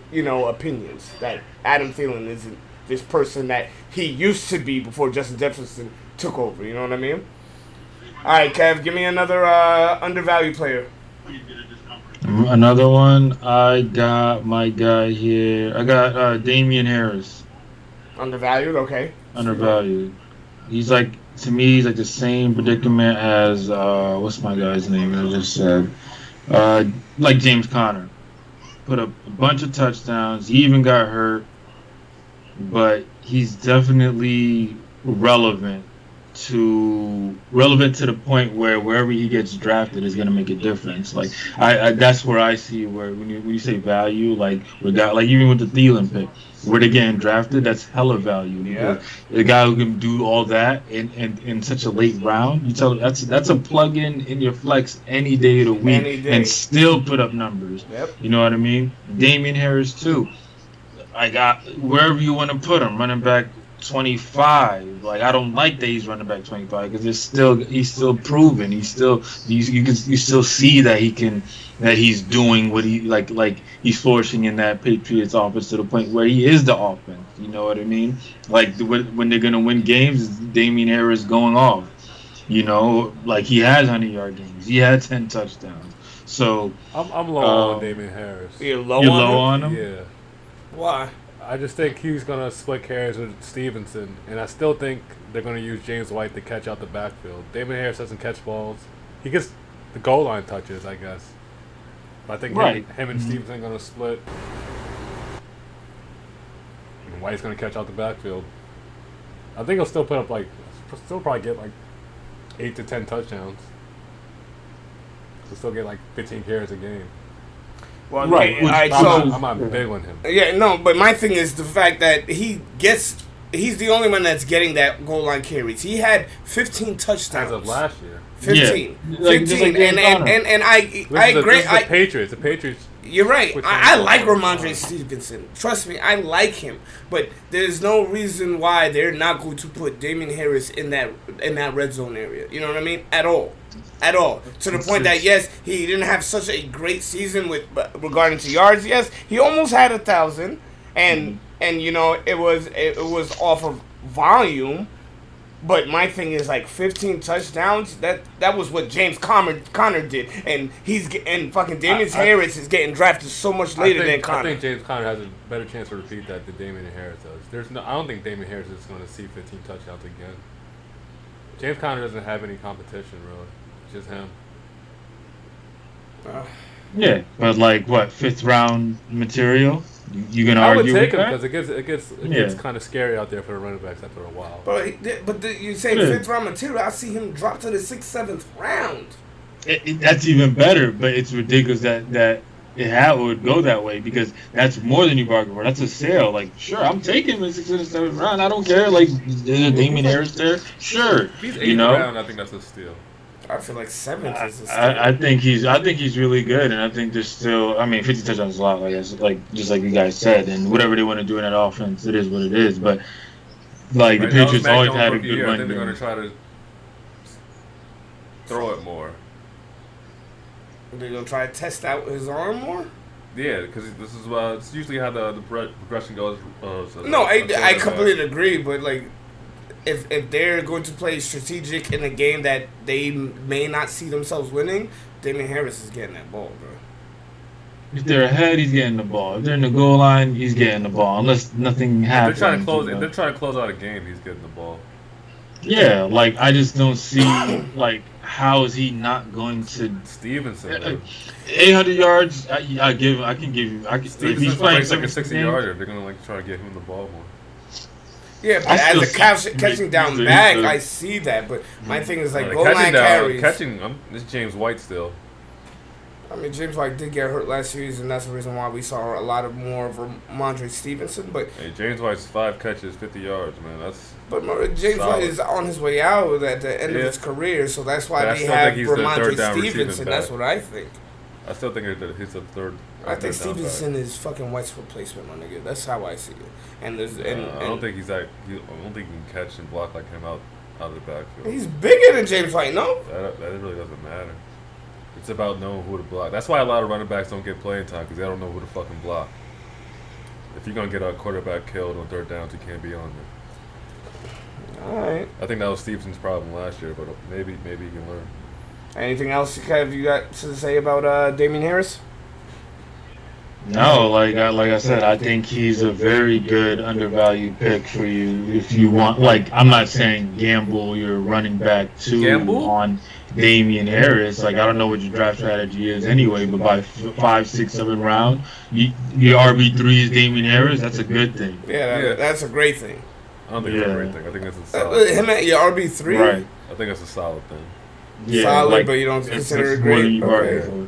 [SPEAKER 1] opinions that Adam Thielen isn't this person that he used to be before Justin Jefferson took over. You know what I mean? All right, Kev, give me another undervalued player.
[SPEAKER 3] Another one. I got my guy here. I got Damian Harris.
[SPEAKER 1] Undervalued, okay.
[SPEAKER 3] Undervalued. He's like, to me, he's like the same predicament as what's my guy's name? I just said, like James Conner. Put up a bunch of touchdowns. He even got hurt, but he's definitely relevant to the point where wherever he gets drafted is going to make a difference. Like I that's where I see where when you say value, like even with the Thielen pick, where they're getting drafted, that's hella value.
[SPEAKER 1] Yeah,
[SPEAKER 3] the guy who can do all that in such a late round, that's a plug in your flex any day of the week and still put up numbers.
[SPEAKER 1] Yep.
[SPEAKER 3] You know what I mean? Damian Harris too. I got wherever you want to put him, running back 25. Like, I don't like that he's running back 25 because he's still proven. You still see that he's doing what he like he's flourishing in that Patriots offense to the point where he is the offense. You know what I mean? Like when they're gonna win games, Damian Harris going off. You know, like he has 100-yard games. He had 10 touchdowns. So
[SPEAKER 2] I'm low on Damian Harris.
[SPEAKER 1] You're low
[SPEAKER 3] on him?
[SPEAKER 2] Yeah.
[SPEAKER 1] Why?
[SPEAKER 2] I just think he's gonna split carries with Stevenson, and I still think they're gonna use James White to catch out the backfield. Damian Harris doesn't catch balls. He gets the goal line touches, I guess. But I think him and Stevenson are gonna split. And White's gonna catch out the backfield. I think he'll still put up still probably get 8 to 10 touchdowns. He'll still get 15 carries a game.
[SPEAKER 1] Well,
[SPEAKER 3] right.
[SPEAKER 2] I'm not big on him.
[SPEAKER 1] Yeah, no, but my thing is the fact that he's the only one that's getting that goal line carries. He had 15 touchdowns
[SPEAKER 2] as of last year.
[SPEAKER 1] 15,
[SPEAKER 3] yeah.
[SPEAKER 1] 15, and I agree.
[SPEAKER 2] The Patriots.
[SPEAKER 1] You're right. I like Ramondre Stevenson. Trust me, I like him. But there's no reason why they're not going to put Damian Harris in that red zone area. You know what I mean? At all. To the point that yes, he didn't have such a great season with regarding to yards. Yes, he almost had 1,000, and you know it was off of volume. But my thing is 15 touchdowns. That was what James Conner did, and fucking Damian Harris is getting drafted so much later than Conner.
[SPEAKER 2] I think James Conner has a better chance to repeat that than Damian Harris does. I don't think Damian Harris is going to see 15 touchdowns again. James Conner doesn't have any competition really. Just him.
[SPEAKER 3] Yeah, but what, 5th round material? You gonna
[SPEAKER 2] I would
[SPEAKER 3] argue
[SPEAKER 2] take
[SPEAKER 3] with
[SPEAKER 2] him
[SPEAKER 3] that?
[SPEAKER 2] because it gets kind of scary out there for the running backs after a while.
[SPEAKER 1] But you say 5th round material, I see him drop to the 6th, 7th round.
[SPEAKER 3] That's even better, but it's ridiculous that it would go that way because that's more than you bargained for. That's a sale. Sure, I'm taking him in 6th and 7th round. I don't care. Is there Damian Harris there? Sure.
[SPEAKER 2] If he's 8th round, I think that's a steal.
[SPEAKER 1] I feel 7th is a steal.
[SPEAKER 3] I think he's really good, and I think there's still. 50 touchdowns is a lot, I guess. Just like you guys said, and whatever they want to do in that offense, it is what it is. But the Patriots always had a good run.
[SPEAKER 2] I think they're going to try to throw it more.
[SPEAKER 1] They're going to try to test out his arm more.
[SPEAKER 2] Yeah, because this is it's usually how the progression goes.
[SPEAKER 1] I completely agree, but if they're going to play strategic in a game that they may not see themselves winning, Damian Harris is getting that ball, bro.
[SPEAKER 3] If they're ahead, he's getting the ball. If they're in the goal line, he's getting the ball. Unless nothing happens.
[SPEAKER 2] If they're trying to close out a game, he's getting the ball.
[SPEAKER 3] Yeah, I just don't see how is he not going to
[SPEAKER 2] Stevenson?
[SPEAKER 3] 800 yards. I can give you. If he's playing
[SPEAKER 2] a 60-yarder, they're gonna try to get him the ball more.
[SPEAKER 1] Yeah, but as a catching down back, I see that. But my thing is goal line carries.
[SPEAKER 2] This is James White still.
[SPEAKER 1] James White did get hurt last season, and that's the reason why we saw a lot more of Ramondre Stevenson. But
[SPEAKER 2] James White's 5 catches, 50 yards, man.
[SPEAKER 1] But James White is on his way out at the end of his career, so that's why they have Ramondre Stevenson. That's what I think.
[SPEAKER 2] I still think he's the third.
[SPEAKER 1] I think Stevenson is fucking White's replacement, my nigga. That's how I see it. I
[SPEAKER 2] don't think he's that. I don't think he can catch and block like him out of the backfield.
[SPEAKER 1] He's bigger than James White, no?
[SPEAKER 2] That really doesn't matter. It's about knowing who to block. That's why a lot of running backs don't get playing time because they don't know who to fucking block. If you're gonna get a quarterback killed on 3rd downs, you can't be on there.
[SPEAKER 1] All right.
[SPEAKER 2] I think that was Stevenson's problem last year, but maybe he can learn.
[SPEAKER 1] Anything else you got to say about Damian Harris?
[SPEAKER 3] No, like I said, I think he's a very good undervalued pick for you if you want. I'm not saying gamble your running back on Damian Harris. I don't know what your draft strategy is anyway, but by 5, 6, 7 round, your RB3 is Damian Harris. That's a good thing.
[SPEAKER 1] Yeah, that's a great thing.
[SPEAKER 2] I don't think it's a great thing. I think it's a solid
[SPEAKER 1] him at your RB3?
[SPEAKER 3] Right.
[SPEAKER 2] I think it's a solid thing.
[SPEAKER 3] Yeah,
[SPEAKER 1] solid, but you don't consider it great?
[SPEAKER 3] Okay.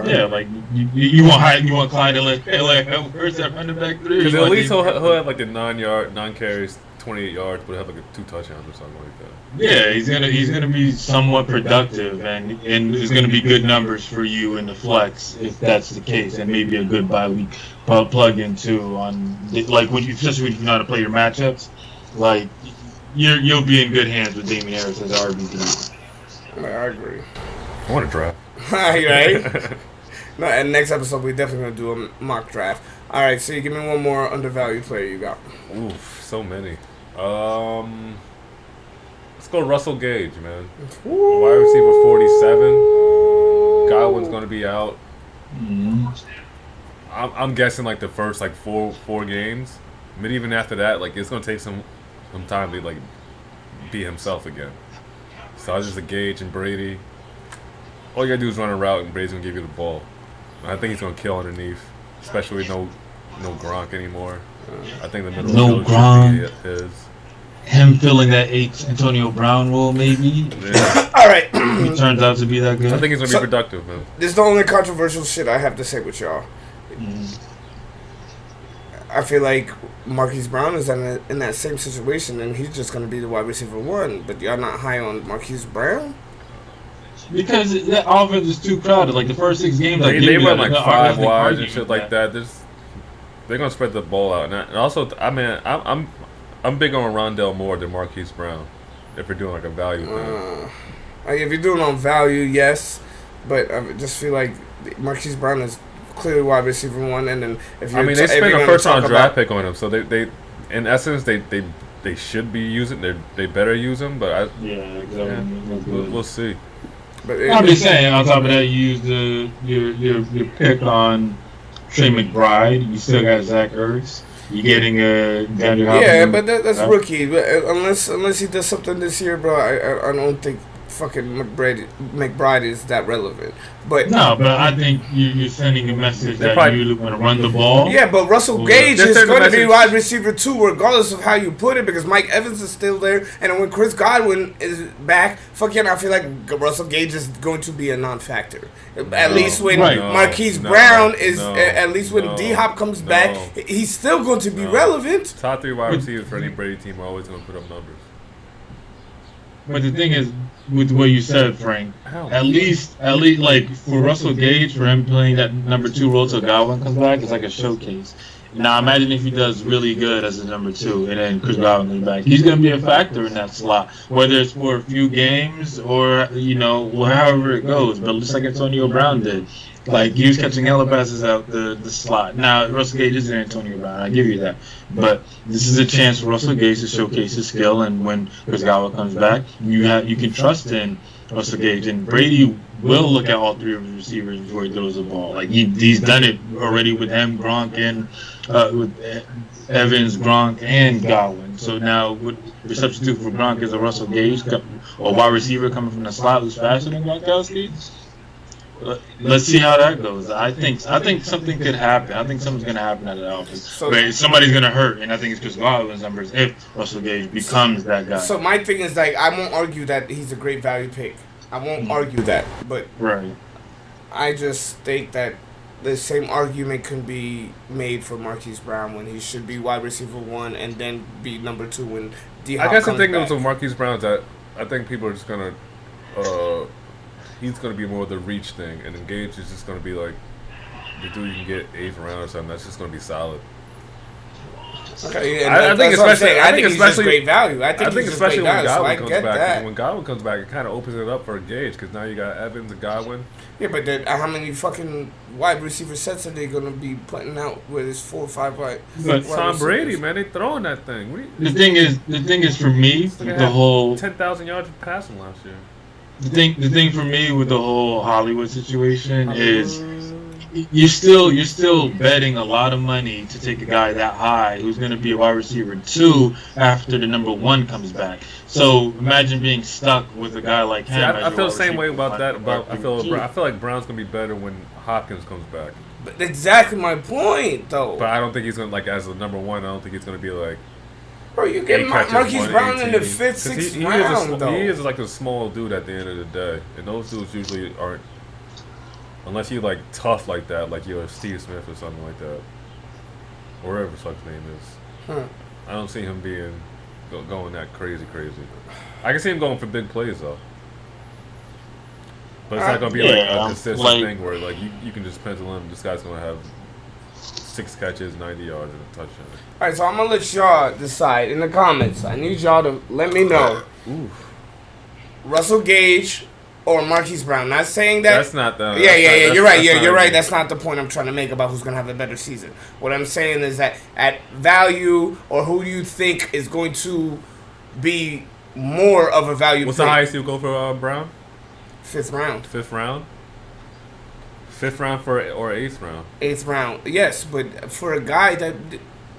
[SPEAKER 3] Yeah, you want Clyde Edwards at running back 3?
[SPEAKER 2] Because at least he'll have a 9 carries, 28 yards, but he'll have 2 touchdowns or something like that.
[SPEAKER 3] Yeah, he's gonna be somewhat productive and there's gonna be good numbers for you in the flex if that's the case, and maybe a good bye week plug in too on especially when you know how to play your matchups. like you'll be in good hands with Damien Harris as RB3.
[SPEAKER 1] I agree.
[SPEAKER 2] I want to draft.
[SPEAKER 1] Right? No, and next episode we definitely gonna do a mock draft. All right, so you give me one more undervalued player you got.
[SPEAKER 2] Oof, so many. Let's go Russell Gage, man.
[SPEAKER 1] Ooh.
[SPEAKER 2] Wide receiver 47. Godwin's gonna be out.
[SPEAKER 3] Mm-hmm.
[SPEAKER 2] I'm guessing like the first like four games. But even after that, like it's gonna take some time to like be himself again. So I was just a Gage and Brady. All you gotta do is run a route and Brady's gonna give you the ball. I think he's gonna kill underneath, especially with no Gronk anymore. I think the middle
[SPEAKER 3] No
[SPEAKER 2] of
[SPEAKER 3] Gronk.
[SPEAKER 2] should be his.
[SPEAKER 3] Him filling that Antonio Brown role, maybe.
[SPEAKER 2] Yeah.
[SPEAKER 1] All right.
[SPEAKER 3] He turns out to be that good.
[SPEAKER 2] I think he's gonna be productive, man.
[SPEAKER 1] This is the only controversial shit I have to say with y'all. I feel like Marquise Brown is in that same situation, and he's just going to be the wide receiver one. But y'all not high on Marquise Brown?
[SPEAKER 3] Because that offense is too crowded. Like the first 6 games,
[SPEAKER 2] They run like 5 wides
[SPEAKER 3] wide
[SPEAKER 2] and shit like that. They're gonna spread the ball out, and also, I mean, I'm big on Rondell Moore than Marquise Brown. If we're doing like a value thing,
[SPEAKER 1] Like if you're doing on value, yes, but I just feel like Marquise Brown is clearly wide receiver one, and then if you're
[SPEAKER 2] they spent a first round draft pick on him, so they in essence they should be using they better use him, but we'll see.
[SPEAKER 1] But
[SPEAKER 3] I'm just saying, on top of that, you use your pick on Trey McBride. You still got Zach Ertz. You're getting a Daniel Hopkins.
[SPEAKER 1] Yeah, but that's rookie. But unless he does something this year, bro, I don't think fucking McBride is that relevant. But
[SPEAKER 3] no, but I think you're sending a message that you want to run the ball.
[SPEAKER 1] Yeah, but Russell Gage is going to be wide receiver 2 regardless of how you put it, because Mike Evans is still there, and when Chris Godwin is back, fucking I feel like Russell Gage is going to be a non-factor. At least when Marquise Brown is, at least when D-Hop comes back, he's still going to be relevant.
[SPEAKER 2] Top 3 wide receivers for any Brady team are always going to put up numbers.
[SPEAKER 3] But the thing is, with what you said, Frank, at least, like for Russell Gage, for him playing that number 2 role till Godwin comes back, it's like a showcase. Now imagine if he does really good as a number 2, and then Chris Godwin comes back. He's going to be a factor in that slot, whether it's for a few games or however it goes. But just like Antonio Brown did, like he was catching hella passes out the slot. Now Russell Gage isn't Antonio Brown, I give you that. But this is a chance for Russell Gage to showcase his skill, and when Chris Godwin comes back, you can trust in Russell Gage, and Brady will look at all 3 of his receivers before he throws the ball. Like he's done it already with him, Gronk, and with Evans, Gronk, and Godwin. So now your substitute for Gronk is a Russell Gage, a wide receiver coming from the slot who's faster than Gronkowski. Let's see how that goes. I think something could happen. I think something's going to happen at the offense. But somebody's going to hurt, and I think it's Chris Godwin's numbers if Russell Gage becomes that guy.
[SPEAKER 1] So my thing is, like, I won't argue that he's a great value pick. I won't argue that. But I just think that the same argument can be made for Marquise Brown when he should be wide receiver 1 and then be number 2 when D-Hop
[SPEAKER 2] I guess
[SPEAKER 1] comes
[SPEAKER 2] the thing
[SPEAKER 1] back.
[SPEAKER 2] with Marquise Brown is that I think people are just going to he's going to be more of the reach thing, and Engage is just going to be like the dude you can get 8th round or something. That's just going to be solid.
[SPEAKER 1] Okay,
[SPEAKER 2] I think
[SPEAKER 1] he's just great value. I think
[SPEAKER 2] especially when Godwin comes back.
[SPEAKER 1] That.
[SPEAKER 2] When Godwin comes back, it kind of opens it up for Engage because now you got Evans and Godwin.
[SPEAKER 1] Yeah, but then how many fucking wide receiver sets are they going to be putting out where there's 4 or 5 wide?
[SPEAKER 2] But Tom Brady, man, they throwing that thing.
[SPEAKER 3] The thing is for me, the whole
[SPEAKER 2] 10,000 yards of passing last year.
[SPEAKER 3] The thing for me with the whole Hollywood situation is you're still betting a lot of money to take a guy that high who's going to be a wide receiver 2 after the number 1 comes back. So imagine being stuck with a guy like him.
[SPEAKER 2] See, I feel the same way about that. I feel like Brown's going to be better when Hopkins comes back.
[SPEAKER 1] But that's exactly my point, though.
[SPEAKER 2] But I don't think he's going to, like, as a number 1, I don't think he's going to be like.
[SPEAKER 1] Bro, you get Marquise Brown in the 5th, 6th round, though.
[SPEAKER 2] He is like a small dude at the end of the day, and those dudes usually aren't, unless you're like tough like that, like you're Steve Smith or something like that, or whatever such name is. I don't see him going that crazy. I can see him going for big plays though, but it's not gonna be like a consistent thing where like you can just pencil in. This guy's gonna have 6 catches, 90 yards, and a touchdown.
[SPEAKER 1] All right, so I'm gonna let y'all decide in the comments. I need y'all to let me know. Russell Gage or Marquise Brown. Not saying that.
[SPEAKER 2] That's not the.
[SPEAKER 1] Yeah. You're right. You're right. That's not the point I'm trying to make about who's gonna have a better season. What I'm saying is that at value, or who do you think is going to be more of a value?
[SPEAKER 2] What's the highest you go for Brown?
[SPEAKER 1] 5th round.
[SPEAKER 2] 5th round. 5th round or 8th round.
[SPEAKER 1] 8th round. Yes, but for a guy that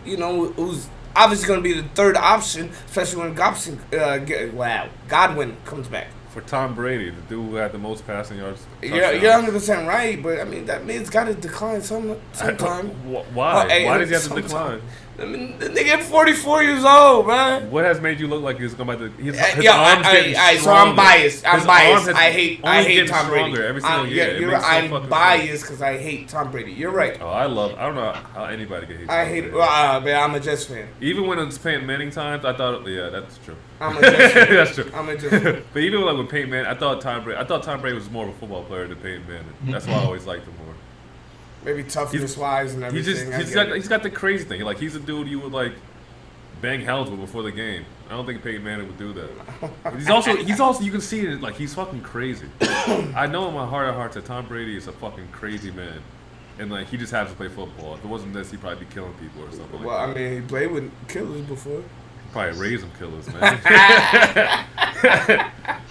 [SPEAKER 1] who's obviously going to be the 3rd option, especially when Godwin comes back.
[SPEAKER 2] For Tom Brady, the dude who had the most passing yards.
[SPEAKER 1] You're 100% right, but I mean that man's got to decline sometime.
[SPEAKER 2] Why? Why does he have to decline?
[SPEAKER 1] I mean, the nigga 44 years old, man.
[SPEAKER 2] What has made you look like he's going to? His arms getting
[SPEAKER 1] so I'm biased.
[SPEAKER 2] I
[SPEAKER 1] hate Tom Brady.
[SPEAKER 2] Every single year.
[SPEAKER 1] I'm biased because I hate Tom Brady. You're right.
[SPEAKER 2] Oh, I don't know how anybody can hate.
[SPEAKER 1] I hate. Man, I'm a Jets fan.
[SPEAKER 2] Even when it's Peyton Manning times, I thought, yeah, that's true.
[SPEAKER 1] I'm a Jets fan.
[SPEAKER 2] That's true.
[SPEAKER 1] I'm a Jets fan.
[SPEAKER 2] But even like with Peyton Manning, I thought Tom Brady was more of a football player than Peyton Manning. That's why I always liked him more.
[SPEAKER 1] Maybe toughness-wise and everything.
[SPEAKER 2] He's got the crazy thing. Like, he's a dude you would, like, bang hells with before the game. I don't think Peyton Manning would do that. He's also you can see it, like, he's fucking crazy. I know in my heart of hearts that Tom Brady is a fucking crazy man. And, like, he just happens to play football. If it wasn't this, he'd probably be killing people or something
[SPEAKER 1] well, I mean, he played with killers before.
[SPEAKER 2] Probably raised them killers, man.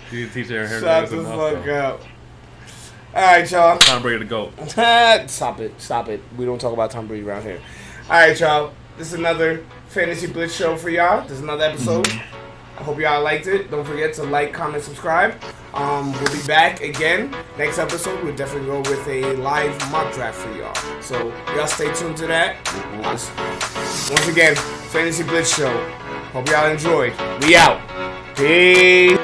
[SPEAKER 2] He didn't teach Aaron Hernandez
[SPEAKER 1] Shut the
[SPEAKER 2] enough,
[SPEAKER 1] fuck up. All right, y'all.
[SPEAKER 2] Tom Brady to go.
[SPEAKER 1] Stop it. We don't talk about Tom Brady around here. All right, y'all. This is another Fantasy Blitz show for y'all. This is another episode. I hope y'all liked it. Don't forget to like, comment, subscribe. We'll be back again. Next episode, we'll definitely go with a live mock draft for y'all. So y'all stay tuned to that. Once again, Fantasy Blitz show. Hope y'all enjoyed. We out. Peace.